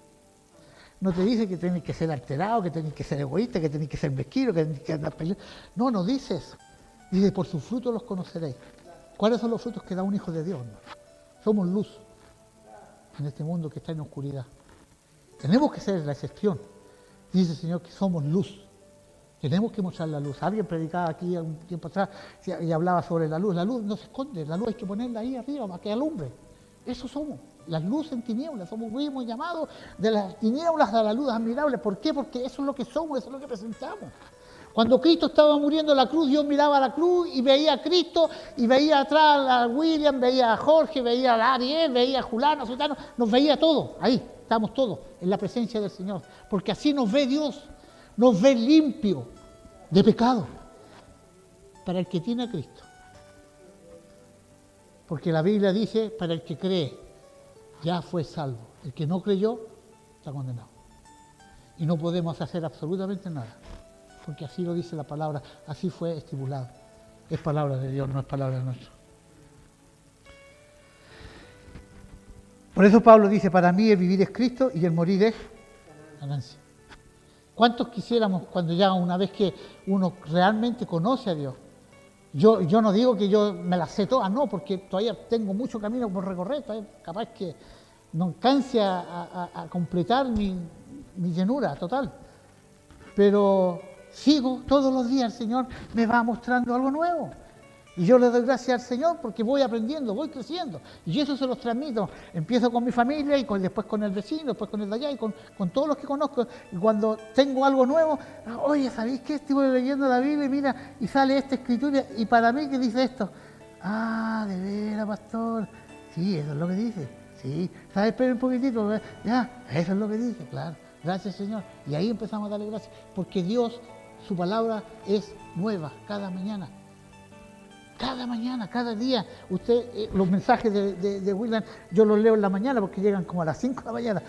No te dice que tenés que ser alterado, que tenés que ser egoísta, que tenés que ser mezquino, que tenés que andar peleando. No dice eso. Dice, por sus frutos los conoceréis. ¿Cuáles son los frutos que da un hijo de Dios? Somos luz en este mundo que está en oscuridad. Tenemos que ser la excepción. Dice el Señor que somos luz. Tenemos que mostrar la luz. Alguien predicaba aquí un tiempo atrás y hablaba sobre la luz. La luz no se esconde, la luz hay que ponerla ahí arriba para que alumbre. Eso somos, la luz en tinieblas. Fuimos llamados de las tinieblas a la luz admirable. ¿Por qué? Porque eso es lo que somos, eso es lo que presentamos. Cuando Cristo estaba muriendo en la cruz, Dios miraba a la cruz y veía a Cristo y veía atrás a William, veía a Jorge, veía a Ariel, veía a Julano, a Sultano, nos veía todos, ahí, estamos todos en la presencia del Señor. Porque así nos ve Dios, nos ve limpio de pecado para el que tiene a Cristo. Porque la Biblia dice, para el que cree, ya fue salvo. El que no creyó, está condenado. Y no podemos hacer absolutamente nada. Porque así lo dice la palabra, así fue estipulado. Es palabra de Dios, no es palabra nuestra. Por eso Pablo dice, para mí el vivir es Cristo y el morir es ganancia. ¿Cuántos quisiéramos cuando ya una vez que uno realmente conoce a Dios? Yo no digo que yo me las sé todas, no, porque todavía tengo mucho camino por recorrer, todavía capaz que no alcance a completar mi llenura total. Pero sigo todos los días, el Señor me va mostrando algo nuevo. Y yo le doy gracias al Señor porque voy aprendiendo, voy creciendo. Y eso se los transmito. Empiezo con mi familia y después con el vecino, después con el de allá y con todos los que conozco. Y cuando tengo algo nuevo, oye, ¿sabéis qué? Estuve leyendo la Biblia y mira, y sale esta escritura. Y para mí, ¿qué dice esto? Ah, de veras, pastor. Sí, eso es lo que dice. Sí, ¿sabes? Espera un poquitito. Ya, eso es lo que dice, claro. Gracias, Señor. Y ahí empezamos a darle gracias. Porque Dios, su palabra es nueva cada mañana. Cada mañana, cada día. Usted, los mensajes de William, yo los leo en la mañana porque llegan como a las 5 de la mañana.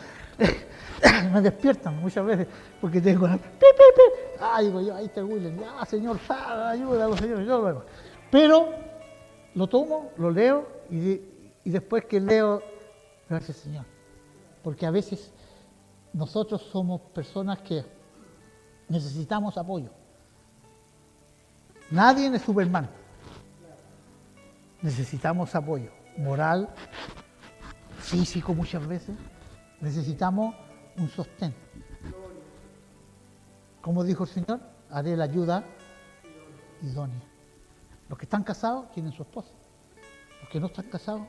Me despiertan muchas veces porque tengo Ah, digo yo, ahí está William, ya, Señor, ayúdalo, Señor, yo lo hago. Pero lo tomo, lo leo y después que leo, gracias Señor. Porque a veces nosotros somos personas que necesitamos apoyo. Nadie es Superman. Necesitamos apoyo moral, físico muchas veces. Necesitamos un sostén. Como dijo el Señor, haré la ayuda idónea. Los que están casados tienen su esposa. Los que no están casados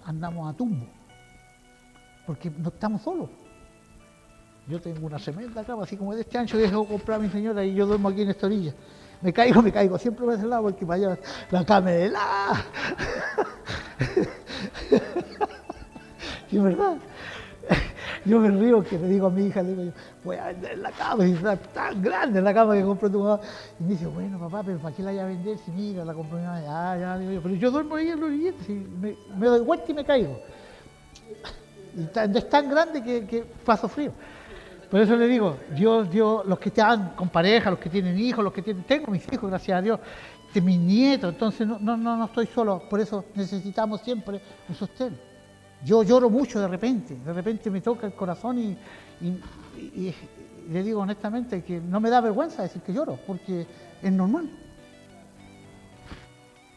andamos a tumbo. Porque no estamos solos. Yo tengo una tremenda cama, así como de este ancho, dejo comprar a mi señora y yo duermo aquí en esta orilla. Me caigo, siempre me hace el lado porque para allá la cama es helada. Y es verdad. Yo me río que le digo a mi hija, le digo yo, voy a vender la cama, y está tan grande la cama que compró tu mamá. Y me dice, bueno papá, pero ¿para qué la voy a vender si mira, la compró mi mamá? Ah, ya, digo yo, pero yo duermo ahí en la orillita, si me doy vuelta y me caigo. Y es tan grande que paso frío. Por eso le digo, Dios, los que están con pareja, los que tienen hijos, tengo mis hijos, gracias a Dios, mis nietos, entonces no estoy solo, por eso necesitamos siempre un sostén. Yo lloro mucho de repente me toca el corazón y le digo honestamente que no me da vergüenza decir que lloro, porque es normal.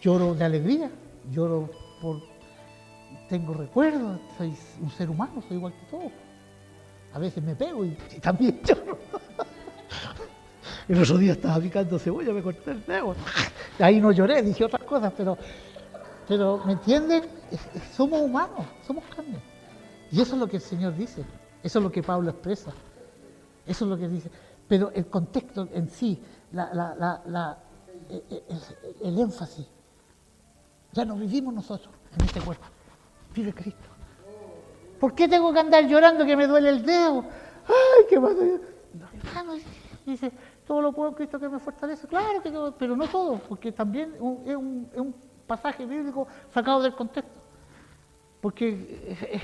Lloro de alegría, tengo recuerdos, soy un ser humano, soy igual que todos. A veces me pego y también lloro. El otro día estaba picando cebolla, me corté el dedo. Ahí no lloré, dije otras cosas, pero ¿me entienden? Somos humanos, somos carne. Y eso es lo que el Señor dice, eso es lo que Pablo expresa, eso es lo que dice. Pero el contexto en sí, el énfasis, ya no vivimos nosotros en este cuerpo, vive Cristo. ¿Por qué tengo que andar llorando que me duele el dedo? ¡Ay, qué pasa! Dice, todo lo puedo en Cristo que me fortalece. Claro que todo, pero no todo, porque también es un pasaje bíblico sacado del contexto. Porque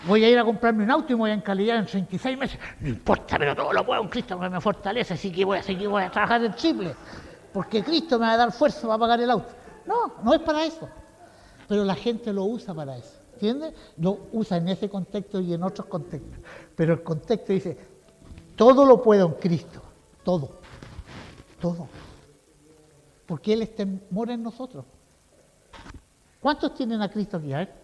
voy a ir a comprarme un auto y me voy a encalillar en 36 meses. No importa, pero todo lo puedo en Cristo que me fortalece, así que voy a trabajar el triple. Porque Cristo me va a dar fuerza para pagar el auto. No es para eso. Pero la gente lo usa para eso. ¿Entiendes? Lo usa en ese contexto y en otros contextos. Pero el contexto dice, todo lo puedo en Cristo. Todo. Porque Él mora en nosotros. ¿Cuántos tienen a Cristo aquí? A ver.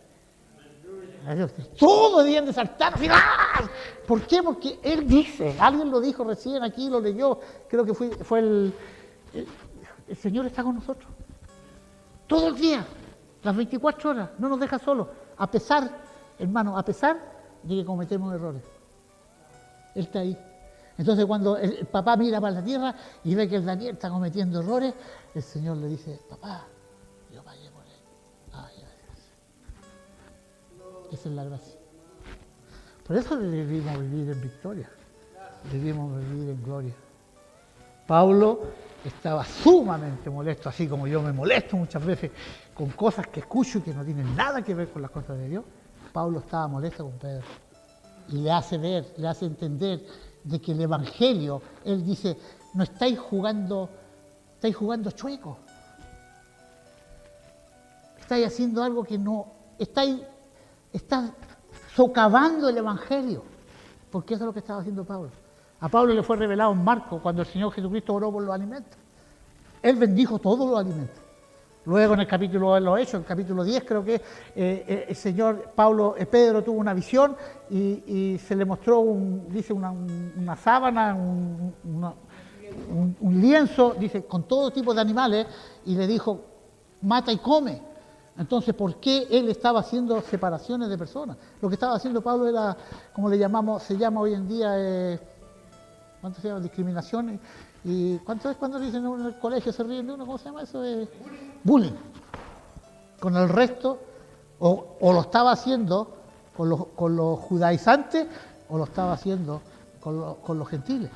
Todos debían de saltar. ¡Ah! ¿Por qué? Porque Él dice, alguien lo dijo recién aquí, lo leyó, creo que fue el Señor está con nosotros. Todo el día, las 24 horas, no nos deja solos. A pesar, hermano, de que cometemos errores. Él está ahí. Entonces cuando el papá mira para la tierra y ve que el Daniel está cometiendo errores, el Señor le dice, papá, yo pagué por él. Ay, esa es la gracia. Por eso debimos vivir en victoria. Debimos vivir en gloria. Pablo estaba sumamente molesto, así como yo me molesto muchas veces con cosas que escucho y que no tienen nada que ver con las cosas de Dios. Pablo estaba molesto con Pedro y le hace ver, le hace entender de que el Evangelio, él dice, no estáis jugando chueco, estáis haciendo algo que no, estás socavando el Evangelio, porque eso es lo que estaba haciendo Pablo. A Pablo le fue revelado en Marcos cuando el Señor Jesucristo oró por los alimentos. Él bendijo todos los alimentos. Luego en el capítulo de los Hechos, en el capítulo 10 creo que el Señor Pedro tuvo una visión y se le mostró una sábana, un lienzo, dice, con todo tipo de animales y le dijo, mata y come. Entonces, ¿por qué él estaba haciendo separaciones de personas? Lo que estaba haciendo Pablo era, como le llamamos, se llama hoy en día, ¿cuánto se llama? Discriminación. ¿Y cuánto es cuando dicen en el colegio se ríen de uno? ¿Cómo se llama eso? Bullying. Con el resto, o lo estaba haciendo con los judaizantes, o lo estaba haciendo con los gentiles.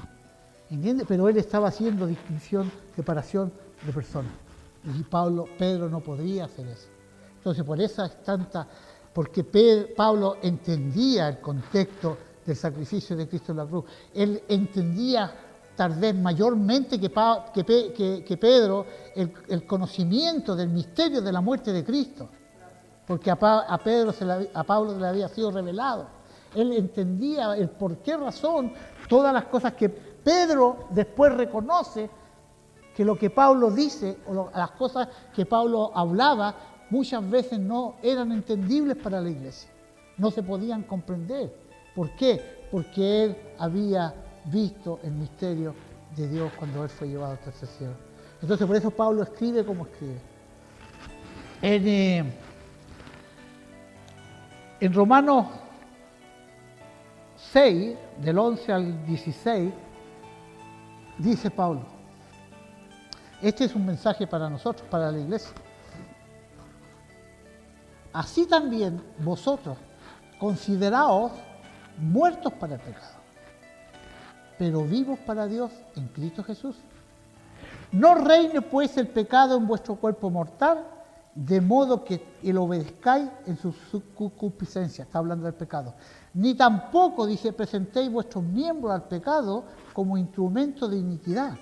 ¿Entiendes? Pero él estaba haciendo distinción, separación de personas. Y Pedro no podría hacer eso. Entonces, por eso es tanta, porque Pablo entendía el contexto del sacrificio de Cristo en la cruz. Él entendía tal vez mayormente que Pedro, el conocimiento del misterio de la muerte de Cristo, porque a Pablo se le había sido revelado. Él entendía el por qué razón todas las cosas que Pedro después reconoce, que lo que Pablo dice o las cosas que Pablo hablaba muchas veces no eran entendibles para la iglesia, no se podían comprender. ¿Por qué? Porque él había visto el misterio de Dios cuando él fue llevado hasta el cielo. Entonces por eso Pablo escribe como escribe. En Romanos 6, del 11 al 16, dice Pablo, este es un mensaje para nosotros, para la iglesia. Así también vosotros consideraos muertos para el pecado, pero vivos para Dios en Cristo Jesús. No reine pues el pecado en vuestro cuerpo mortal, de modo que lo obedezcáis en su concupiscencia. Está hablando del pecado. Ni tampoco, dice, presentéis vuestros miembros al pecado como instrumento de iniquidad,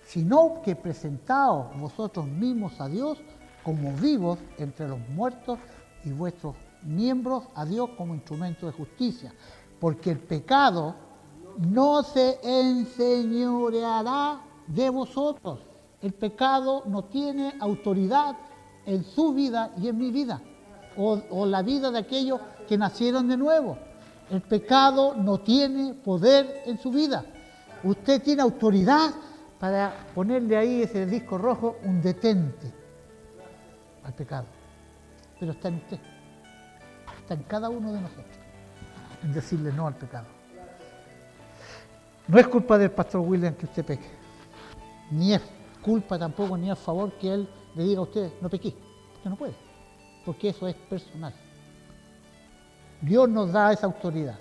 sino que presentaos vosotros mismos a Dios como vivos entre los muertos y vuestros miembros a Dios como instrumento de justicia. Porque el pecado no se enseñoreará de vosotros. El pecado no tiene autoridad en su vida y en mi vida, o la vida de aquellos que nacieron de nuevo. El pecado no tiene poder en su vida. Usted tiene autoridad para ponerle ahí ese disco rojo, un detente al pecado. Pero está en usted, está en cada uno de nosotros, en decirle no al pecado. No es culpa del pastor William que usted peque, ni es culpa tampoco, ni a favor que él le diga a usted, no pequé, porque no puede, porque eso es personal. Dios nos da esa autoridad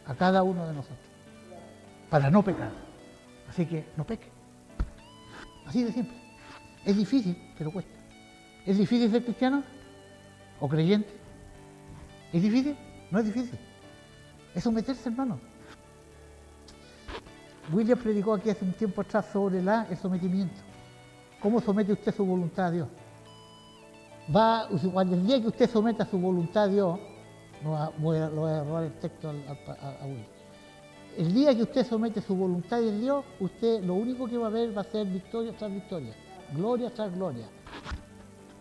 a cada uno de nosotros para no pecar. Así que no peque. Así de simple. Es difícil, pero cuesta. ¿Es difícil ser cristiano o creyente? ¿Es difícil? No es difícil. Es someterse, hermano. William predicó aquí hace un tiempo atrás sobre el sometimiento. ¿Cómo somete usted su voluntad a Dios? Cuando el día que usted someta su voluntad a Dios, voy a robar el texto a William. El día que usted somete su voluntad a Dios, usted lo único que va a ver va a ser victoria tras victoria, gloria tras gloria,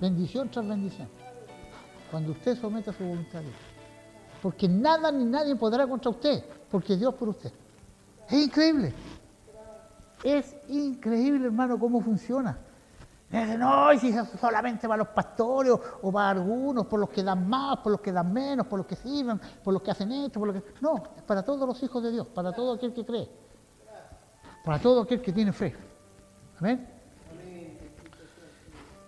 bendición tras bendición. Cuando usted someta su voluntad a Dios. Porque nada ni nadie podrá contra usted, porque Dios por usted. Es increíble. Es increíble, hermano, cómo funciona. No, y si es solamente para los pastores o para algunos, por los que dan más, por los que dan menos, por los que sirven, por los que hacen esto, por los que... No, es para todos los hijos de Dios, para todo aquel que cree, para todo aquel que tiene fe. Amén.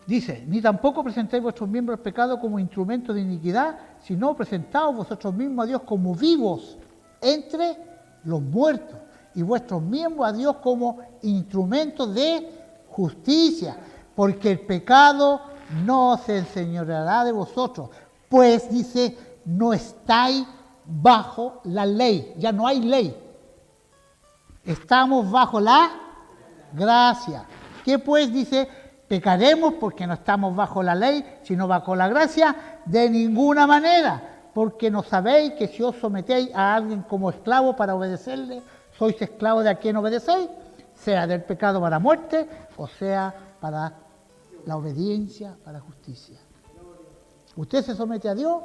Dice, ni tampoco presentéis vuestros miembros al pecado como instrumento de iniquidad, sino presentaos vosotros mismos a Dios como vivos entre los muertos y vuestros miembros a Dios como instrumentos de justicia. Porque el pecado no se enseñoreará de vosotros, pues dice, no estáis bajo la ley, ya no hay ley. Estamos bajo la gracia. ¿Qué pues dice? ¿Pecaremos porque no estamos bajo la ley, sino bajo la gracia? De ninguna manera, porque no sabéis que si os sometéis a alguien como esclavo para obedecerle, sois esclavos de a quien obedecéis, sea del pecado para muerte, o sea para la obediencia, para justicia. Usted se somete a Dios,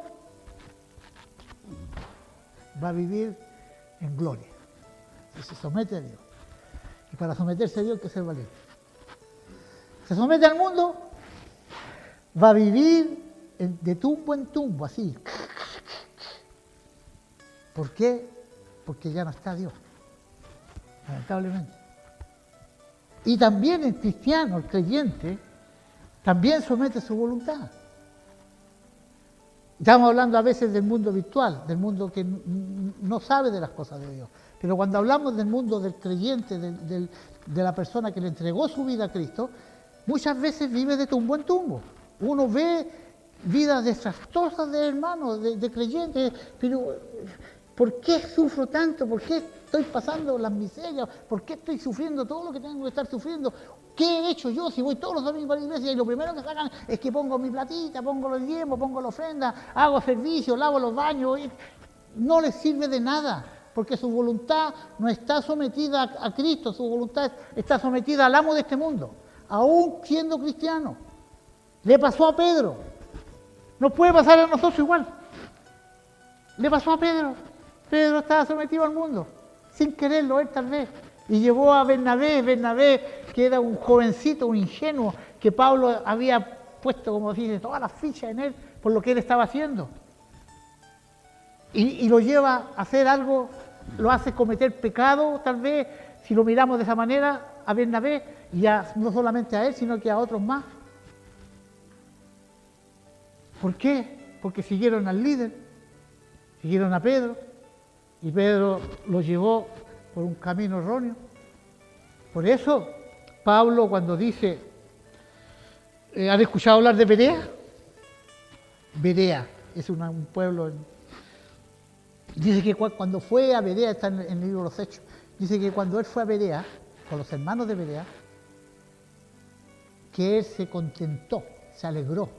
va a vivir en gloria. Y se somete a Dios. Y para someterse a Dios hay que ser valiente. Se somete al mundo, va a vivir de tumbo en tumbo, así. ¿Por qué? Porque ya no está Dios, lamentablemente. Y también el cristiano, el creyente, también somete su voluntad. Estamos hablando a veces del mundo virtual, del mundo que no sabe de las cosas de Dios. Pero cuando hablamos del mundo del creyente, de la persona que le entregó su vida a Cristo, muchas veces vive de tumbo en tumbo. Uno ve vidas desastrosas de hermanos, de creyentes, pero ¿Por qué sufro tanto? ¿Por qué estoy pasando las miserias? ¿Por qué estoy sufriendo todo lo que tengo que estar sufriendo? ¿Qué he hecho yo si voy todos los domingos a la iglesia y lo primero que sacan es que pongo mi platita, pongo los diezmos, pongo la ofrenda, hago servicio, lavo los baños? No les sirve de nada, porque su voluntad no está sometida a Cristo, su voluntad está sometida al amo de este mundo, aún siendo cristiano. Le pasó a Pedro, nos puede pasar a nosotros igual. Le pasó a Pedro. Pedro estaba sometido al mundo, sin quererlo él tal vez. Y llevó a Bernabé, que era un jovencito, un ingenuo, que Pablo había puesto, como dice, todas las fichas en él por lo que él estaba haciendo. Y lo lleva a hacer algo, lo hace cometer pecado, tal vez, si lo miramos de esa manera, a Bernabé, y no solamente a él, sino que a otros más. ¿Por qué? Porque siguieron al líder, siguieron a Pedro, y Pedro lo llevó por un camino erróneo. Por eso, Pablo cuando dice, ¿han escuchado hablar de Berea? Berea es un pueblo, dice que cuando fue a Berea, está en el libro de los Hechos, dice que cuando él fue a Berea, con los hermanos de Berea, que él se contentó, se alegró,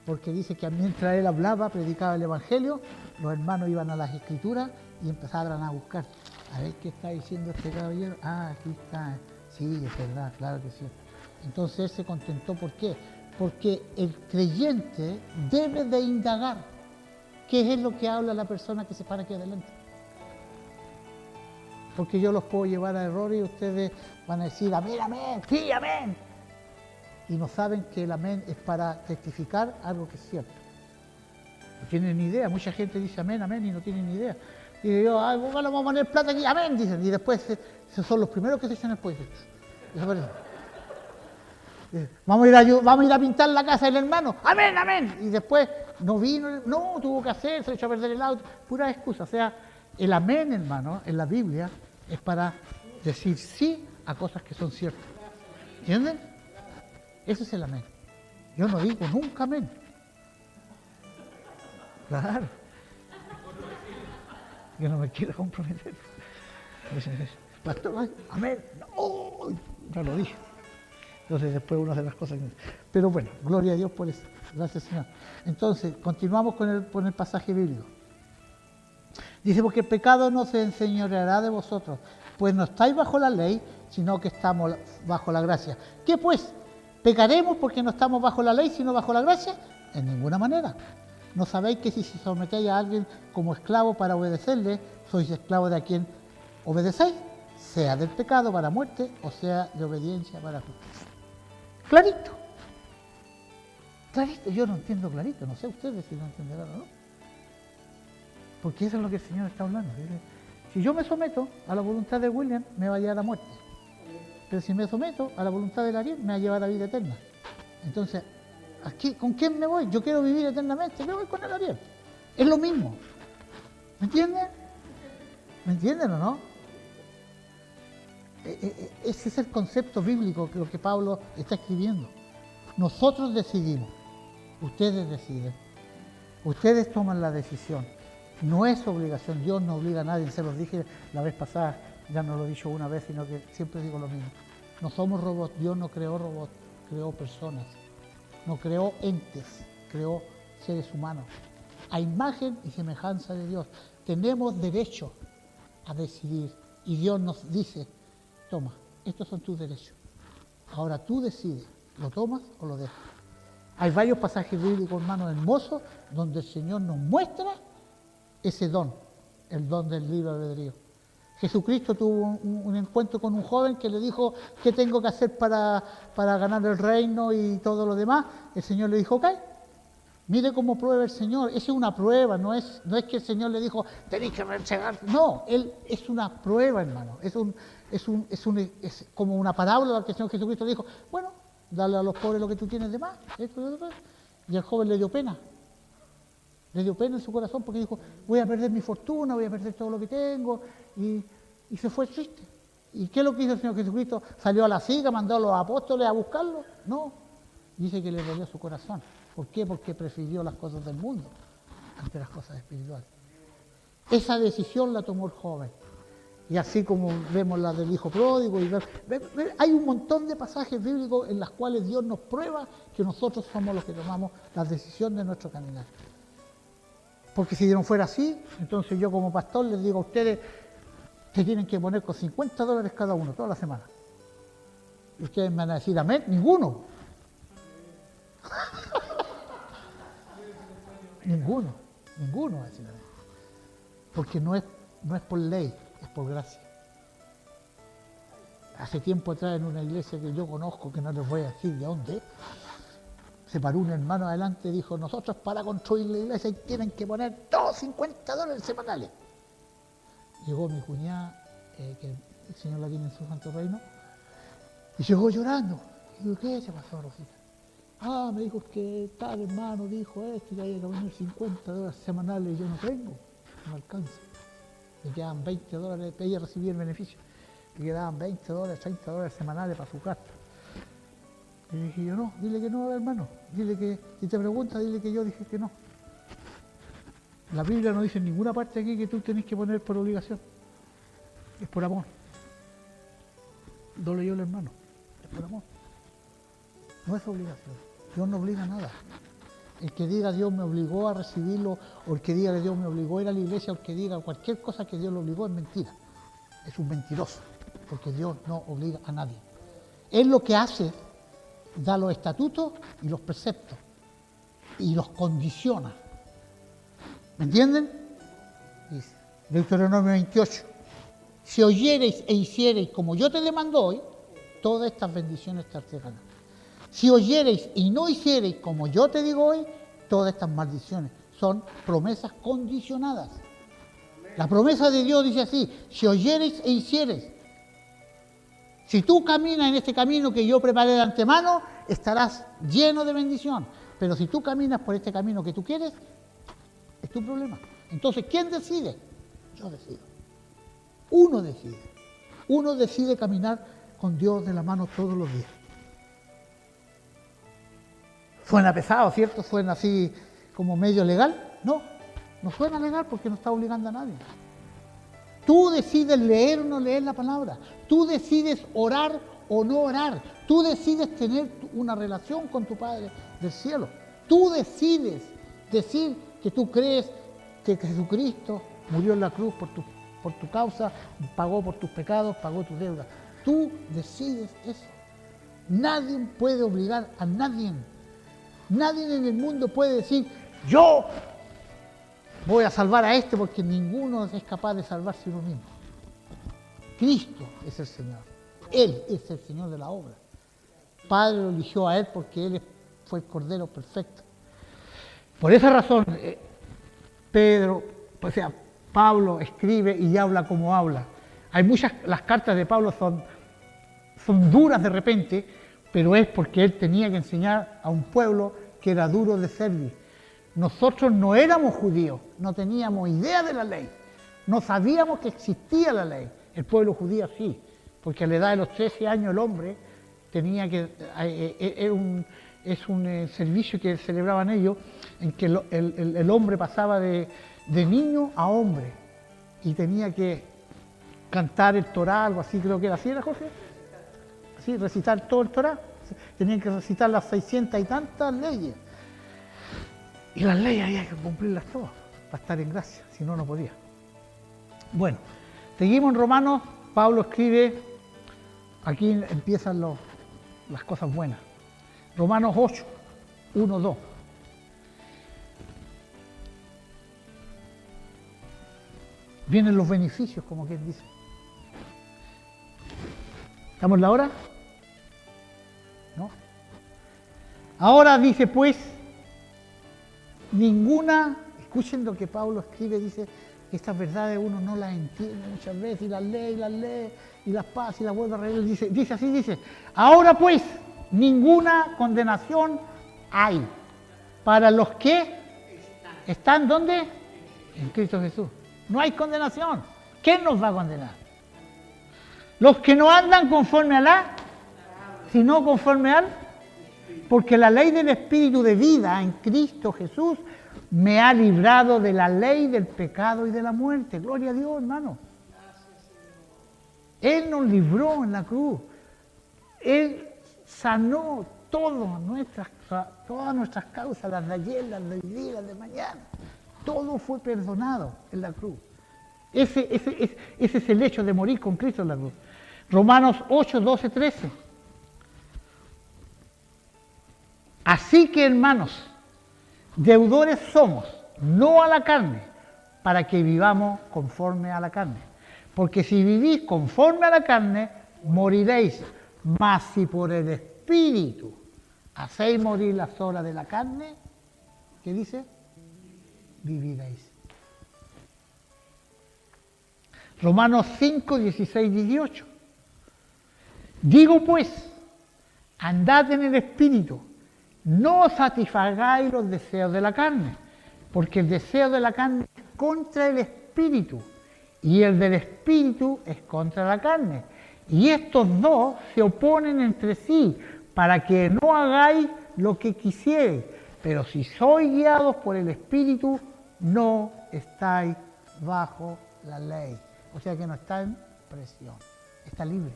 porque dice que mientras él hablaba, predicaba el Evangelio, los hermanos iban a las Escrituras y empezaban a buscar. A ver qué está diciendo este caballero. Ah, aquí está. Sí, es verdad, claro que sí. Entonces él se contentó. ¿Por qué? Porque el creyente debe de indagar qué es lo que habla la persona que se para aquí adelante. Porque yo los puedo llevar a errores y ustedes van a decir amén, amén, sí, amén. Y no saben que el amén es para testificar algo que es cierto. No tienen ni idea. Mucha gente dice amén, amén y no tienen ni idea. Y yo, ay, bueno, vamos a poner plata aquí, amén, dicen. Y después son los primeros que se echan el pollo. Vamos a ir a pintar la casa del hermano, amén, amén. Y después no vino, no, tuvo que hacer, se echó a perder el auto. Pura excusa. O sea, el amén, hermano, en la Biblia es para decir sí a cosas que son ciertas. ¿Entienden? Ese es el amén. Yo no digo nunca amén. Claro. Yo no me quiero comprometer. Pastor, ay, amén. No, no lo dije. Entonces después una de las cosas que... Pero bueno, gloria a Dios por eso. Gracias, Señor. Entonces, continuamos con el pasaje bíblico. Dice, porque el pecado no se enseñoreará de vosotros, pues no estáis bajo la ley, sino que estamos bajo la gracia. ¿Qué pues? ¿Pecaremos porque no estamos bajo la ley, sino bajo la gracia? En ninguna manera. ¿No sabéis que si sometéis a alguien como esclavo para obedecerle, sois esclavos de a quien obedecéis? Sea del pecado para muerte, o sea de obediencia para justicia. Clarito. Clarito. Yo no entiendo clarito. No sé ustedes si no entenderán o no. Porque eso es lo que el Señor está hablando. Si yo me someto a la voluntad de William, me va a llevar a la muerte. Pero si me someto a la voluntad de Ariel, me va a llevar a la vida eterna. Entonces, aquí, ¿con quién me voy? Yo quiero vivir eternamente, me voy con el Ariel. Es lo mismo. ¿Me entienden? ¿Me entienden o no? Ese es el concepto bíblico que lo que Pablo está escribiendo. Nosotros decidimos, ustedes deciden, ustedes toman la decisión. No es obligación, Dios no obliga a nadie, se los dije la vez pasada, ya no lo he dicho una vez, sino que siempre digo lo mismo. No somos robots, Dios no creó robots, creó personas, no creó entes, creó seres humanos. A imagen y semejanza de Dios, tenemos derecho a decidir y Dios nos dice, toma, estos son tus derechos. Ahora tú decides, ¿lo tomas o lo dejas? Hay varios pasajes bíblicos, hermanos, hermosos, donde el Señor nos muestra ese don, el don del libre albedrío. Jesucristo tuvo un encuentro con un joven que le dijo, ¿qué tengo que hacer para ganar el reino y todo lo demás? El Señor le dijo, ok, mire cómo prueba el Señor. Esa es una prueba, no es que el Señor le dijo, tenéis que entregar. No, es una prueba, hermano. Es como una parábola que el Señor Jesucristo dijo, bueno, dale a los pobres lo que tú tienes de más. Y el joven le dio pena. Le dio pena en su corazón porque dijo, voy a perder mi fortuna, voy a perder todo lo que tengo. Y se fue triste. ¿Y qué es lo que hizo el Señor Jesucristo? ¿Salió a la siga, mandó a los apóstoles a buscarlo? No. Dice que le dolió su corazón. ¿Por qué? Porque prefirió las cosas del mundo ante las cosas espirituales. Esa decisión la tomó el joven. Y así como vemos la del hijo pródigo, hay un montón de pasajes bíblicos en los cuales Dios nos prueba que nosotros somos los que tomamos las decisiones de nuestro caminar. Porque si no fuera así, entonces yo como pastor les digo a ustedes, se tienen que poner con $50 cada uno, toda la semana. Y ustedes me van a decir, amén, ninguno. ninguno va a decir amén. Porque no es por ley, es por gracia. Hace tiempo atrás en una iglesia que yo conozco, que no les voy a decir de dónde, se paró un hermano adelante y dijo, nosotros para construir la iglesia tienen que poner todos $50 semanales. Llegó mi cuñada, que el Señor la tiene en su santo reino, y llegó llorando. Y digo, ¿qué se pasó, Rosita? Me dijo que tal hermano dijo esto, que hay que poner $50 semanales y yo no tengo, no alcanza. Le quedaban $20, ella recibía el beneficio, le quedaban $20, $30 semanales para su gasto. Y dije yo, no, dile que no, hermano, dile que, si te pregunta, dile que yo dije que no. La Biblia no dice en ninguna parte aquí que tú tenés que poner por obligación, es por amor. Lo leyó el hermano, es por amor. No es obligación, Dios no obliga a nada. El que diga Dios me obligó a recibirlo, o el que diga que Dios me obligó a ir a la iglesia, o el que diga cualquier cosa que Dios lo obligó, es mentira. Es un mentiroso, porque Dios no obliga a nadie. Él lo que hace, da los estatutos y los preceptos, y los condiciona. ¿Me entienden? Dice, Deuteronomio 28. Si oyereis e hiciereis como yo te demando hoy, todas estas bendiciones te llegarán. Si oyereis y no hiciereis como yo te digo hoy, todas estas maldiciones son promesas condicionadas. La promesa de Dios dice así, si oyereis e hiciereis. Si tú caminas en este camino que yo preparé de antemano, estarás lleno de bendición. Pero si tú caminas por este camino que tú quieres, es tu problema. Entonces, ¿quién decide? Yo decido. Uno decide. Uno decide caminar con Dios de la mano todos los días. Suena pesado, ¿cierto? Suena así como medio legal. No, no suena legal porque no está obligando a nadie. Tú decides leer o no leer la palabra. Tú decides orar o no orar. Tú decides tener una relación con tu Padre del cielo. Tú decides decir que tú crees que Jesucristo murió en la cruz por tu causa, pagó por tus pecados, pagó tus deudas. Tú decides eso. Nadie puede obligar a nadie. Nadie en el mundo puede decir, yo voy a salvar a este, porque ninguno es capaz de salvarse uno mismo. Cristo es el Señor. Él es el Señor de la obra. Padre lo eligió a Él porque Él fue el Cordero perfecto. Por esa razón, Pablo escribe y habla como habla. Las cartas de Pablo son duras de repente, pero es porque él tenía que enseñar a un pueblo que era duro de servir. Nosotros no éramos judíos, no teníamos idea de la ley, no sabíamos que existía la ley. El pueblo judío sí, porque a la edad de los 13 años el hombre tenía que... Es un servicio que celebraban ellos, en que el hombre pasaba de niño a hombre y tenía que cantar el Torá, algo así, creo que era así, ¿era, Jorge? Sí, recitar todo el Torá. Tenían que recitar las 600 y tantas leyes. Y las leyes había que cumplirlas todas para estar en gracia, si no, no podía. Bueno, seguimos en Romanos. Pablo escribe, aquí empiezan las cosas buenas. Romanos 8, 1, 2. Vienen los beneficios, como quien dice. ¿Estamos en la hora? ¿No? Ahora dice pues, escuchen lo que Pablo escribe, dice que estas verdades uno no las entiende muchas veces, y las lee, y las pasa, y las vuelve a leer. Dice, ahora pues, ninguna condenación hay para los que están, ¿dónde? En Cristo Jesús. No hay condenación. ¿Quién nos va a condenar? Los que no andan conforme a sino conforme al porque la ley del Espíritu de vida en Cristo Jesús me ha librado de la ley del pecado y de la muerte. Gloria a Dios, hermano. Él nos libró en la cruz. Él sanó todas nuestras causas, las de ayer, las de hoy día, las de mañana. Todo fue perdonado en la cruz. Ese es el hecho de morir con Cristo en la cruz. Romanos 8, 12, 13. Así que, hermanos, deudores somos, no a la carne, para que vivamos conforme a la carne. Porque si vivís conforme a la carne, moriréis. Mas si por el Espíritu hacéis morir las obras de la carne, ¿qué dice? Viviréis. Romanos 5, 16, 18. Digo pues, andad en el Espíritu, no satisfagáis los deseos de la carne, porque el deseo de la carne es contra el Espíritu, y el del Espíritu es contra la carne. Y estos dos se oponen entre sí, para que no hagáis lo que quisierais. Pero si sois guiados por el Espíritu, no estáis bajo la ley. O sea que no está en presión, está libre.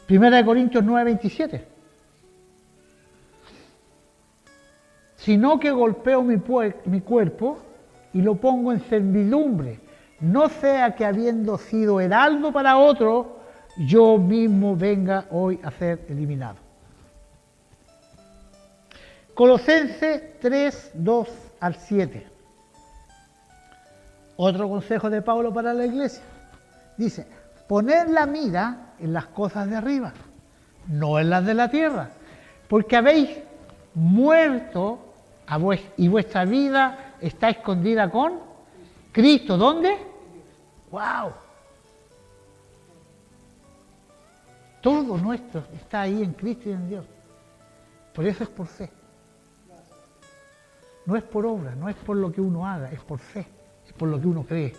1 Corintios 9, 27. Sino que golpeo mi cuerpo y lo pongo en servidumbre, no sea que habiendo sido heraldo para otro, yo mismo venga hoy a ser eliminado. Colosenses 3, 2 al 7. Otro consejo de Pablo para la iglesia. Dice, poned la mira en las cosas de arriba, no en las de la tierra, porque habéis muerto y vuestra vida está escondida con Cristo. ¿Dónde? ¡Wow! Todo nuestro está ahí en Cristo y en Dios. Por eso es por fe. No es por obra, no es por lo que uno haga, es por fe, es por lo que uno cree.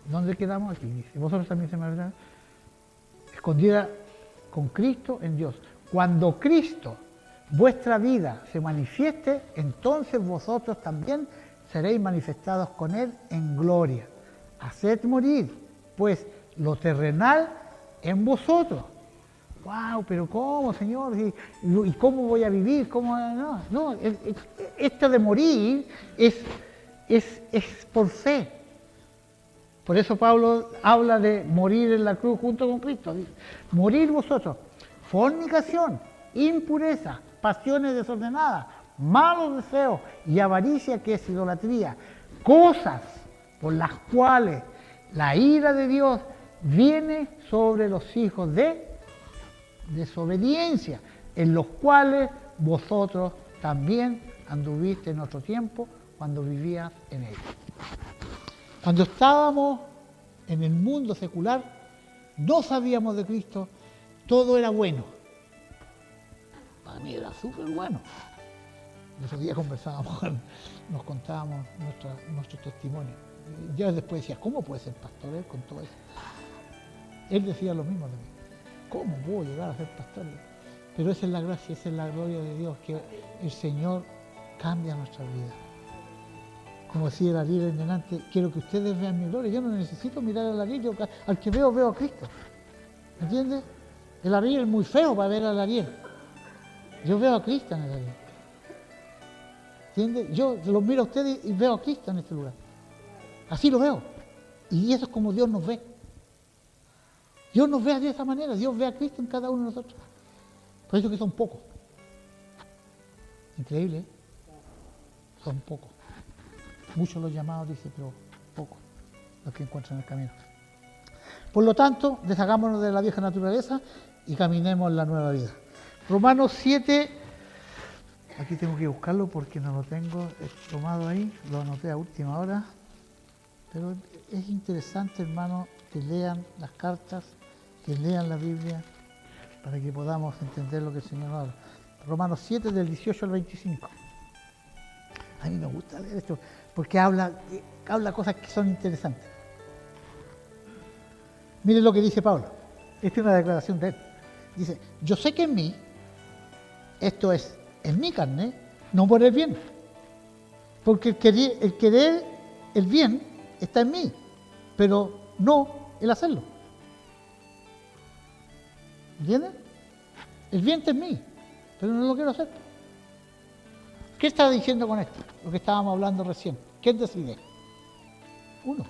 ¿Dónde quedamos aquí? Dice, vosotros también se me verdad. Escondida con Cristo en Dios. Cuando Cristo, vuestra vida, se manifieste, entonces vosotros también seréis manifestados con Él en gloria. Haced morir, pues, lo terrenal en vosotros. ¡Wow! ¿Pero cómo, Señor? ¿Y cómo voy a vivir? ¿Cómo? No, esto de morir es por fe. Por eso Pablo habla de morir en la cruz junto con Cristo. Dice, morir vosotros, fornicación, impureza, pasiones desordenadas, malos deseos y avaricia, que es idolatría, cosas por las cuales la ira de Dios viene sobre los hijos de desobediencia, en los cuales vosotros también anduviste en otro tiempo cuando vivías en ellos. Cuando estábamos en el mundo secular, no sabíamos de Cristo, todo era bueno. Para mí era súper bueno. Esos días conversábamos, nos contábamos nuestro testimonio. Yo después decía, ¿cómo puede ser pastor él con todo eso? Él decía lo mismo de mí. ¿Cómo puedo llegar a ser pastor? Pero esa es la gracia, esa es la gloria de Dios, que el Señor cambia nuestra vida. Como decía el Ariel en delante, quiero que ustedes vean mi gloria. Yo no necesito mirar al Ariel, yo al que veo a Cristo. ¿Me entiendes? El Ariel es muy feo para ver al Ariel. Yo veo a Cristo en el Ariel. ¿Entiendes? Yo los miro a ustedes y veo a Cristo en este lugar. Así lo veo. Y eso es como Dios nos ve. Dios nos ve de esa manera. Dios ve a Cristo en cada uno de nosotros. Por eso que son pocos. Increíble, ¿eh? Son pocos. Muchos los llamados, dice, pero pocos los que encuentran el camino. Por lo tanto, deshagámonos de la vieja naturaleza y caminemos en la nueva vida. Romanos 7, aquí tengo que buscarlo porque no lo tengo tomado ahí, lo anoté a última hora, pero es interesante, hermano, que lean las cartas, que lean la Biblia, para que podamos entender lo que el Señor nos habla. Romanos 7, del 18 al 25. A mí me gusta leer esto, porque habla cosas que son interesantes. Miren lo que dice Pablo. Esta es una declaración de él. Dice, yo sé que en mí, esto es, en mi carne, no por el bien. Porque el querer el bien está en mí, pero no el hacerlo. ¿Entiendes? El bien está en mí, pero no lo quiero hacer. ¿Qué está diciendo con esto? Lo que estábamos hablando recién. ¿Quién decide? Uno.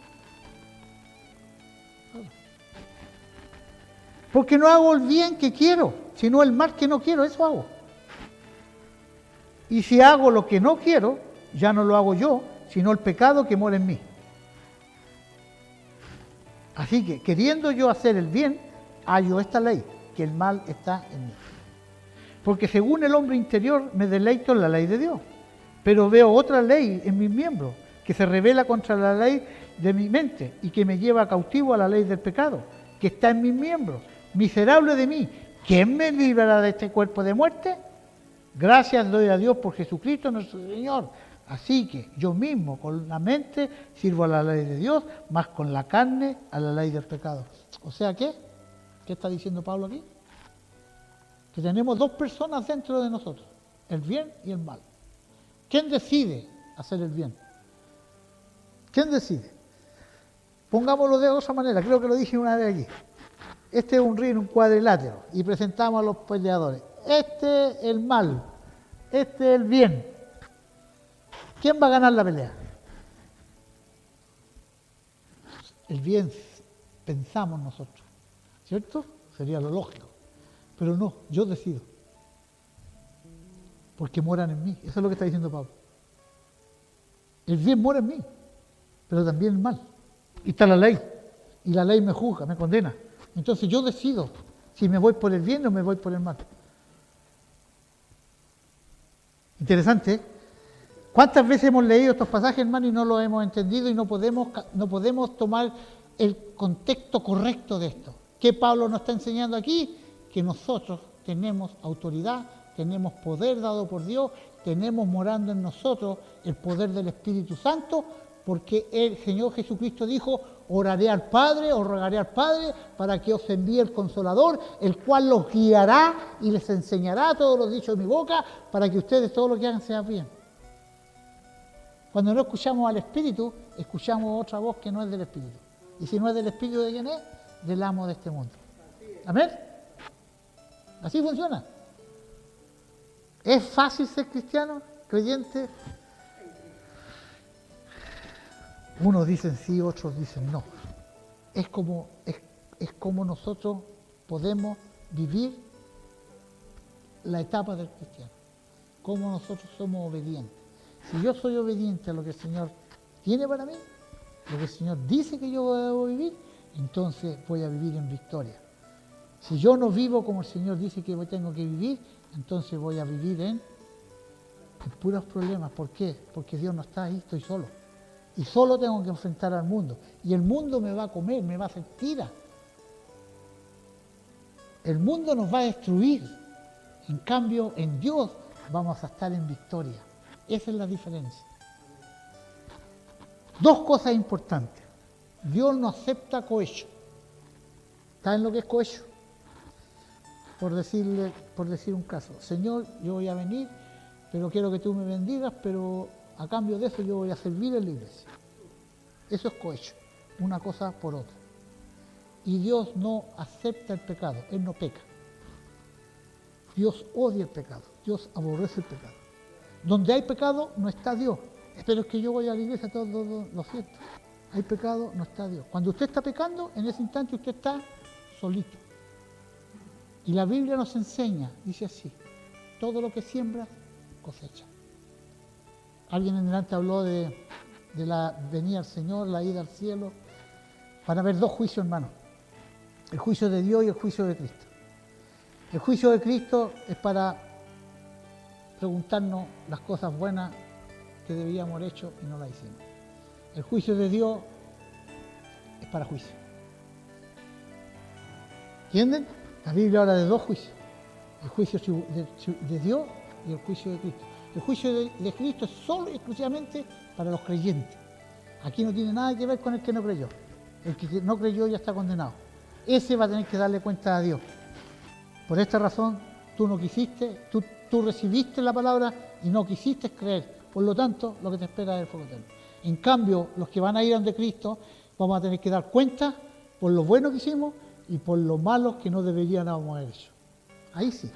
Porque no hago el bien que quiero, sino el mal que no quiero, eso hago. Y si hago lo que no quiero, ya no lo hago yo, sino el pecado que mora en mí. Así que, queriendo yo hacer el bien, hallo esta ley, que el mal está en mí. Porque según el hombre interior me deleito en la ley de Dios, pero veo otra ley en mis miembros, que se revela contra la ley de mi mente y que me lleva cautivo a la ley del pecado, que está en mis miembros. Miserable de mí, ¿quién me librará de este cuerpo de muerte? Gracias doy a Dios por Jesucristo nuestro Señor. Así que yo mismo con la mente sirvo a la ley de Dios, más con la carne a la ley del pecado. O sea, ¿qué está diciendo Pablo aquí? Que tenemos dos personas dentro de nosotros, el bien y el mal. ¿Quién decide hacer el bien? ¿Quién decide? Pongámoslo de otra manera, creo que lo dije una vez aquí. Este es un ring, un cuadrilátero, y presentamos a los peleadores. Este es el mal, este es el bien. ¿Quién va a ganar la pelea? El bien, pensamos nosotros, ¿cierto? Sería lo lógico. Pero no, yo decido. Porque moran en mí. Eso es lo que está diciendo Pablo. El bien mora en mí, pero también el mal. Y está la ley. Y la ley me juzga, me condena. Entonces yo decido si me voy por el bien o me voy por el mal. Interesante, ¿eh? ¿Cuántas veces hemos leído estos pasajes, hermano, y no los hemos entendido y no podemos tomar el contexto correcto de esto? ¿Qué Pablo nos está enseñando aquí? Que nosotros tenemos autoridad, tenemos poder dado por Dios, tenemos morando en nosotros el poder del Espíritu Santo, porque el Señor Jesucristo dijo, oraré al Padre, os rogaré al Padre, para que os envíe el Consolador, el cual los guiará y les enseñará todo lo dicho de mi boca, para que ustedes todo lo que hagan sea bien. Cuando no escuchamos al Espíritu, escuchamos otra voz que no es del Espíritu. Y si no es del Espíritu, ¿de quién es? Del amo de este mundo. ¿Amén? Así funciona. ¿Es fácil ser cristiano, creyente? Unos dicen sí, otros dicen no. Es como nosotros podemos vivir la etapa del cristiano. Cómo nosotros somos obedientes. Si yo soy obediente a lo que el Señor tiene para mí, lo que el Señor dice que yo debo vivir, entonces voy a vivir en victoria. Si yo no vivo como el Señor dice que tengo que vivir, entonces voy a vivir en puros problemas. ¿Por qué? Porque Dios no está ahí, estoy solo. Y solo tengo que enfrentar al mundo. Y el mundo me va a comer, me va a hacer tira. El mundo nos va a destruir. En cambio, en Dios vamos a estar en victoria. Esa es la diferencia. Dos cosas importantes. Dios no acepta cohecho. ¿Saben lo que es cohecho? Por decir un caso. Señor, yo voy a venir, pero quiero que tú me bendigas, pero a cambio de eso yo voy a servir en la iglesia. Eso es cohecho. Una cosa por otra. Y Dios no acepta el pecado. Él no peca. Dios odia el pecado. Dios aborrece el pecado. Donde hay pecado, no está Dios. Pero es que yo voy a la iglesia todo lo siento. Hay pecado, no está Dios. Cuando usted está pecando, en ese instante usted está solito. Y la Biblia nos enseña, dice así, todo lo que siembra, cosecha. Alguien en delante habló de la venida del Señor, la ida al cielo. Van a haber dos juicios, hermano. El juicio de Dios y el juicio de Cristo. El juicio de Cristo es para preguntarnos las cosas buenas que debíamos haber hecho y no las hicimos. El juicio de Dios es para juicio. ¿Entienden? La Biblia habla de dos juicios. El juicio de Dios y el juicio de Cristo. El juicio de Cristo es solo y exclusivamente para los creyentes. Aquí no tiene nada que ver con el que no creyó. El que no creyó ya está condenado. ese va a tener que darle cuenta a Dios. Por esta razón, tú no quisiste, tú recibiste la palabra y no quisiste creer. Por lo tanto, lo que te espera es el fuego eterno. En cambio, los que van a ir ante Cristo, vamos a tener que dar cuenta por lo bueno que hicimos y por lo malo que no deberían haber hecho. Ahí sí.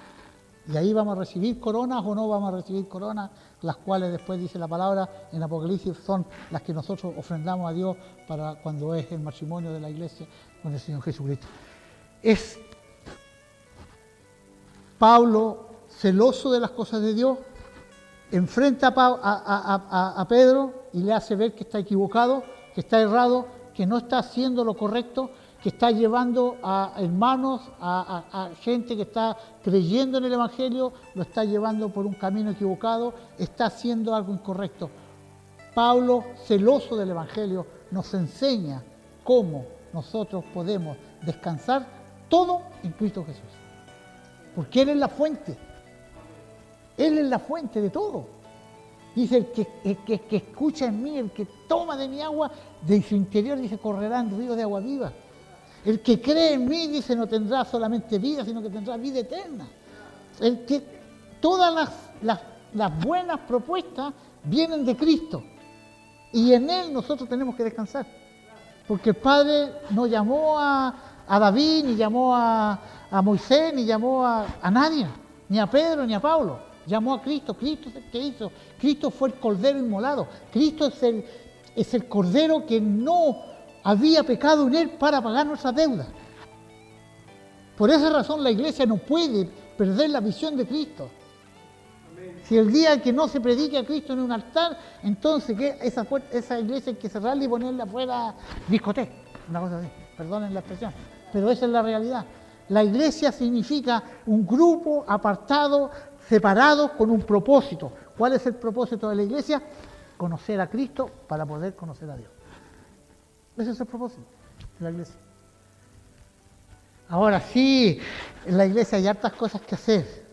Y ahí vamos a recibir coronas o no vamos a recibir coronas, las cuales después dice la palabra en Apocalipsis son las que nosotros ofrendamos a Dios para cuando es el matrimonio de la iglesia con el Señor Jesucristo. Es Pablo, celoso de las cosas de Dios, enfrenta a Pedro y le hace ver que está equivocado, que está errado, que no está haciendo lo correcto, que está llevando a hermanos, a gente que está creyendo en el Evangelio, lo está llevando por un camino equivocado, está haciendo algo incorrecto. Pablo, celoso del Evangelio, nos enseña cómo nosotros podemos descansar todo en Cristo Jesús. Porque Él es la fuente. Él es la fuente de todo. Dice, el que escucha en mí, el que toma de mi agua, de su interior, dice, correrán ríos de agua viva. El que cree en mí, dice, no tendrá solamente vida, sino que tendrá vida eterna. Todas las buenas propuestas vienen de Cristo. Y en Él nosotros tenemos que descansar. Porque el Padre no llamó a David, ni llamó a Moisés, ni llamó a nadie, ni a Pedro, ni a Pablo. Llamó a Cristo. Cristo es el que hizo. Cristo fue el Cordero inmolado. Cristo es el Cordero que no había pecado en Él para pagar nuestras deudas. Por esa razón la iglesia no puede perder la visión de Cristo. Si el día que no se predique a Cristo en un altar, entonces esa iglesia hay que cerrarla y ponerla fuera discoteca. Una cosa así, perdonen la expresión. Pero esa es la realidad. La iglesia significa un grupo apartado, separados con un propósito. ¿Cuál es el propósito de la iglesia? Conocer a Cristo para poder conocer a Dios. Ese es el propósito de la iglesia. Ahora sí, en la iglesia hay hartas cosas que hacer.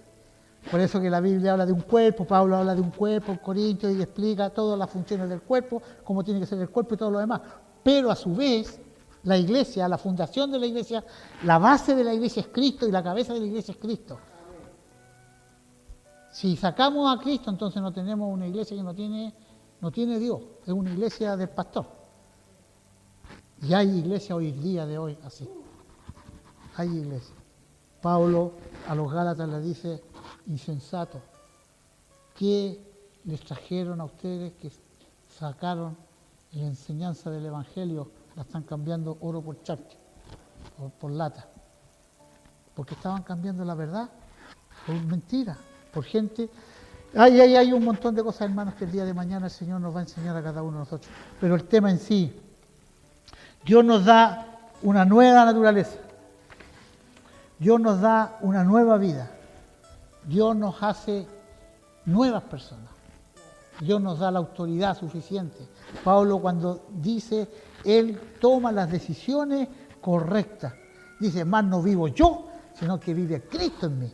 Por eso que la Biblia habla de un cuerpo, Pablo habla de un cuerpo en Corintios y explica todas las funciones del cuerpo, cómo tiene que ser el cuerpo y todo lo demás. Pero a su vez, la iglesia, la fundación de la iglesia, la base de la iglesia es Cristo y la cabeza de la iglesia es Cristo. Si sacamos a Cristo, entonces no tenemos una iglesia que no tiene Dios, es una iglesia del pastor. Y hay iglesia hoy día de hoy así. Hay iglesia. Pablo a los Gálatas les dice, insensatos, ¿qué les trajeron a ustedes que sacaron la enseñanza del Evangelio? La están cambiando oro por charque, por lata. Porque estaban cambiando la verdad por mentira, por gente. Hay un montón de cosas, hermanos, que el día de mañana el Señor nos va a enseñar a cada uno de nosotros. Pero el tema en sí, Dios nos da una nueva naturaleza. Dios nos da una nueva vida. Dios nos hace nuevas personas. Dios nos da la autoridad suficiente. Pablo cuando dice, Él toma las decisiones correctas. Dice, más no vivo yo, sino que vive Cristo en mí.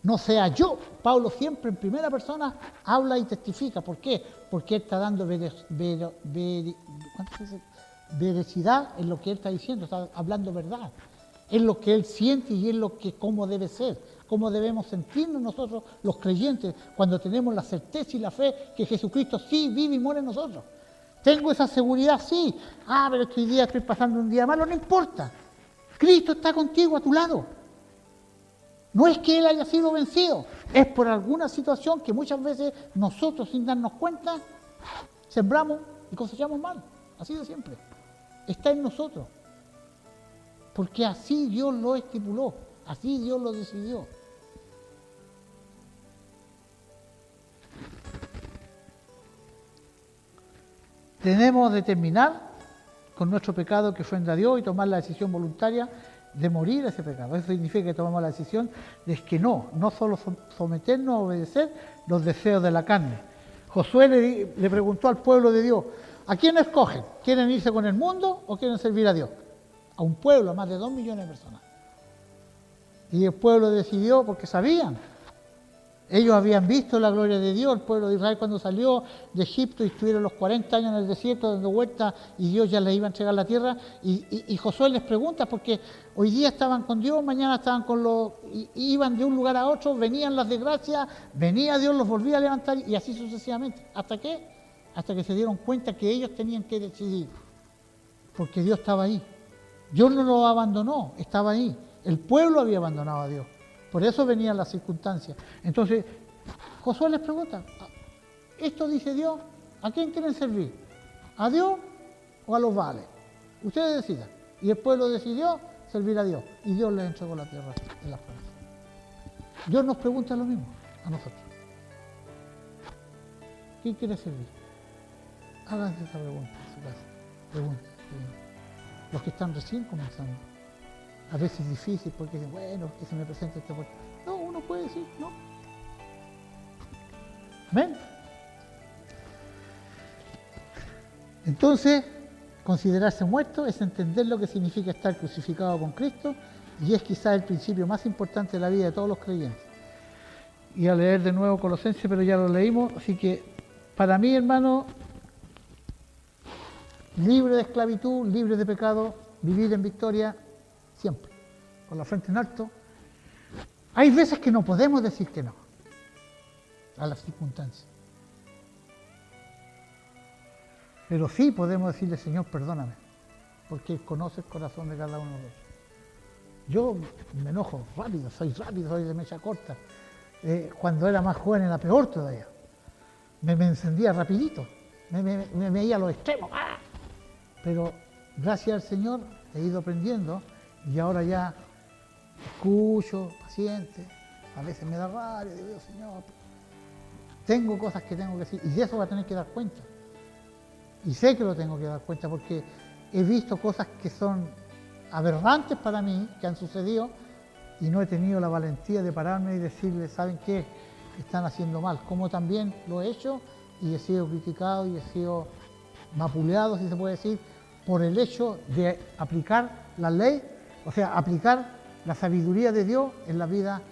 No sea yo. Pablo siempre en primera persona habla y testifica. ¿Por qué? Porque Él está dando veracidad en lo que Él está diciendo, está hablando verdad. Es lo que Él siente y es cómo debe ser, cómo debemos sentirnos nosotros los creyentes cuando tenemos la certeza y la fe que Jesucristo sí vive y muere en nosotros. Tengo esa seguridad, sí. Pero hoy día estoy pasando un día malo, no importa. Cristo está contigo a tu lado. No es que Él haya sido vencido, es por alguna situación que muchas veces nosotros sin darnos cuenta sembramos y cosechamos mal. Así de siempre. Está en nosotros. Porque así Dios lo estipuló, así Dios lo decidió. Tenemos de terminar con nuestro pecado que ofende a Dios y tomar la decisión voluntaria de morir a ese pecado. Eso significa que tomamos la decisión de que no solo someternos a obedecer los deseos de la carne. Josué le preguntó al pueblo de Dios, ¿a quién escogen? ¿Quieren irse con el mundo o quieren servir a Dios? A un pueblo, a más de 2 millones de personas. Y el pueblo decidió porque sabían Ellos habían visto la gloria de Dios, el pueblo de Israel cuando salió de Egipto y estuvieron los 40 años en el desierto dando vueltas y Dios ya les iba a entregar la tierra. Y Josué les pregunta, porque hoy día estaban con Dios, mañana estaban con los... iban de un lugar a otro, venían las desgracias, venía Dios, los volvía a levantar y así sucesivamente. ¿Hasta qué? Hasta que se dieron cuenta que ellos tenían que decidir, porque Dios estaba ahí. Dios no los abandonó, estaba ahí. El pueblo había abandonado a Dios. Por eso venían las circunstancias. Entonces, Josué les pregunta, ¿esto dice Dios? ¿A quién quieren servir? ¿A Dios o a los Baales? Ustedes decidan. Y el pueblo decidió servir a Dios. Y Dios les entregó la tierra en las promesas. Dios nos pregunta lo mismo a nosotros. ¿Quién quiere servir? Háganse esa pregunta en su casa. Pregunten. Los que están recién comenzando. A veces es difícil porque dicen, bueno, que se me presente esta puerta. No, uno puede decir, no. ¿Amén? Entonces, considerarse muerto es entender lo que significa estar crucificado con Cristo y es quizás el principio más importante de la vida de todos los creyentes. Y a leer de nuevo Colosenses, pero ya lo leímos, así que para mí, hermano, libre de esclavitud, libre de pecado, vivir en victoria, siempre, con la frente en alto. Hay veces que no podemos decir que no a las circunstancias. Pero sí podemos decirle, Señor, perdóname, porque Él conoce el corazón de cada uno de nosotros. Yo me enojo rápido, soy de mecha corta. Cuando era más joven era peor todavía. Me encendía rapidito, me veía a los extremos. ¡Ah! Pero gracias al Señor he ido aprendiendo y ahora ya escucho, paciente, a veces me da rabia, digo, Señor, tengo cosas que tengo que decir y de eso voy a tener que dar cuenta. Y sé que lo tengo que dar cuenta porque he visto cosas que son aberrantes para mí, que han sucedido y no he tenido la valentía de pararme y decirle, ¿saben qué? Están haciendo mal. Como también lo he hecho y he sido criticado y he sido vapuleado, si se puede decir, por el hecho de aplicar la ley, o sea, aplicar la sabiduría de Dios en la vida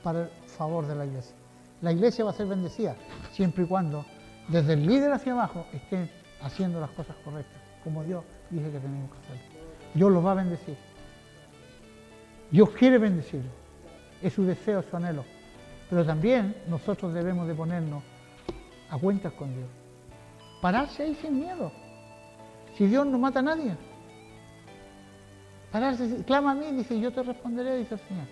para el favor de la iglesia. La iglesia va a ser bendecida siempre y cuando desde el líder hacia abajo estén haciendo las cosas correctas, como Dios dice que tenemos que hacer. Dios los va a bendecir. Dios quiere bendecirlos. Es su deseo, es su anhelo. Pero también nosotros debemos de ponernos a cuentas con Dios. Pararse ahí sin miedo. Si Dios no mata a nadie. Pararse, clama a mí, dice, yo te responderé, dice el Señor.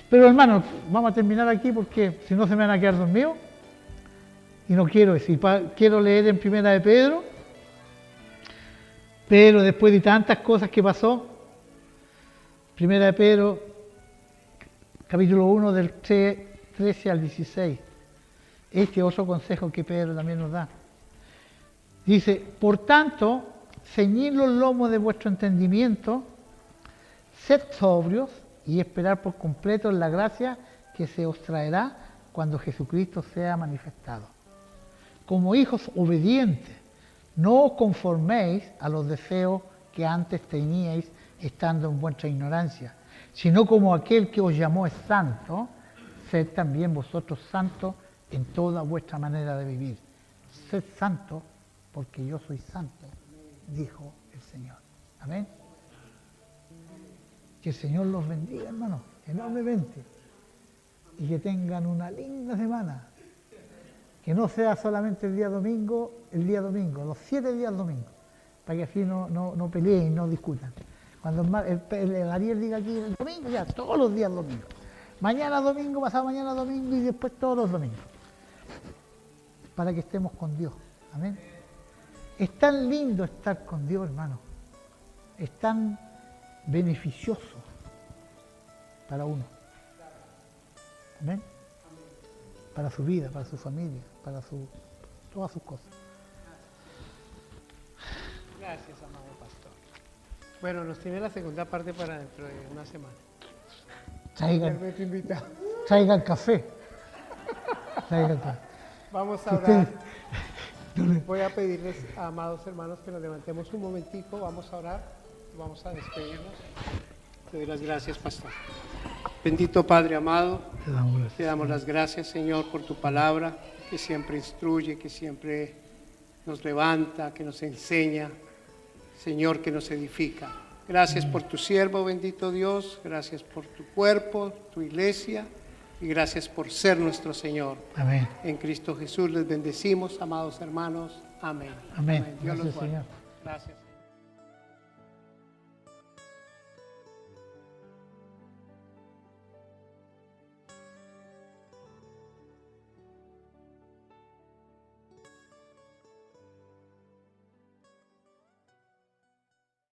Pero hermanos, vamos a terminar aquí porque si no se me van a quedar dormidos. Y no quiero decir, quiero leer en Primera de Pedro, pero después de tantas cosas que pasó, Primera de Pedro, capítulo 1 del 13 al 16. Este otro consejo que Pedro también nos da. Dice, por tanto, ceñid los lomos de vuestro entendimiento, sed sobrios y esperar por completo en la gracia que se os traerá cuando Jesucristo sea manifestado. Como hijos obedientes, no os conforméis a los deseos que antes teníais estando en vuestra ignorancia, sino como aquel que os llamó es santo, sed también vosotros santos en toda vuestra manera de vivir. Sed santos porque yo soy santo, dijo el Señor. Amén. Que el Señor los bendiga, hermanos, enormemente. Y que tengan una linda semana. Que no sea solamente el día domingo, los 7 días domingo, para que así no peleen, no discutan. Cuando el Ariel diga aquí el domingo, ya todos los días domingo. Mañana domingo, pasado mañana domingo y después todos los domingos. Para que estemos con Dios. Amén. Es tan lindo estar con Dios, hermano. Es tan beneficioso para uno. Amén. Para su vida, para su familia, para todas sus cosas. Gracias, amado pastor. Bueno, nos tiene la segunda parte para dentro de una semana. Traigan café. Vamos a orar. Voy a pedirles, amados hermanos, que nos levantemos un momentico. Vamos a orar. Vamos a despedirnos. Te doy las gracias, pastor. Bendito Padre amado, Te damos gracias. te damos las gracias, Señor, por tu palabra, que siempre instruye, que siempre nos levanta, que nos enseña, Señor, que nos edifica. Gracias por tu siervo, bendito Dios, gracias por tu cuerpo, tu iglesia, y gracias por ser nuestro Señor. Amén. En Cristo Jesús les bendecimos, amados hermanos. Amén. Amén. Dios los Gracias, guarde. Señor. Gracias.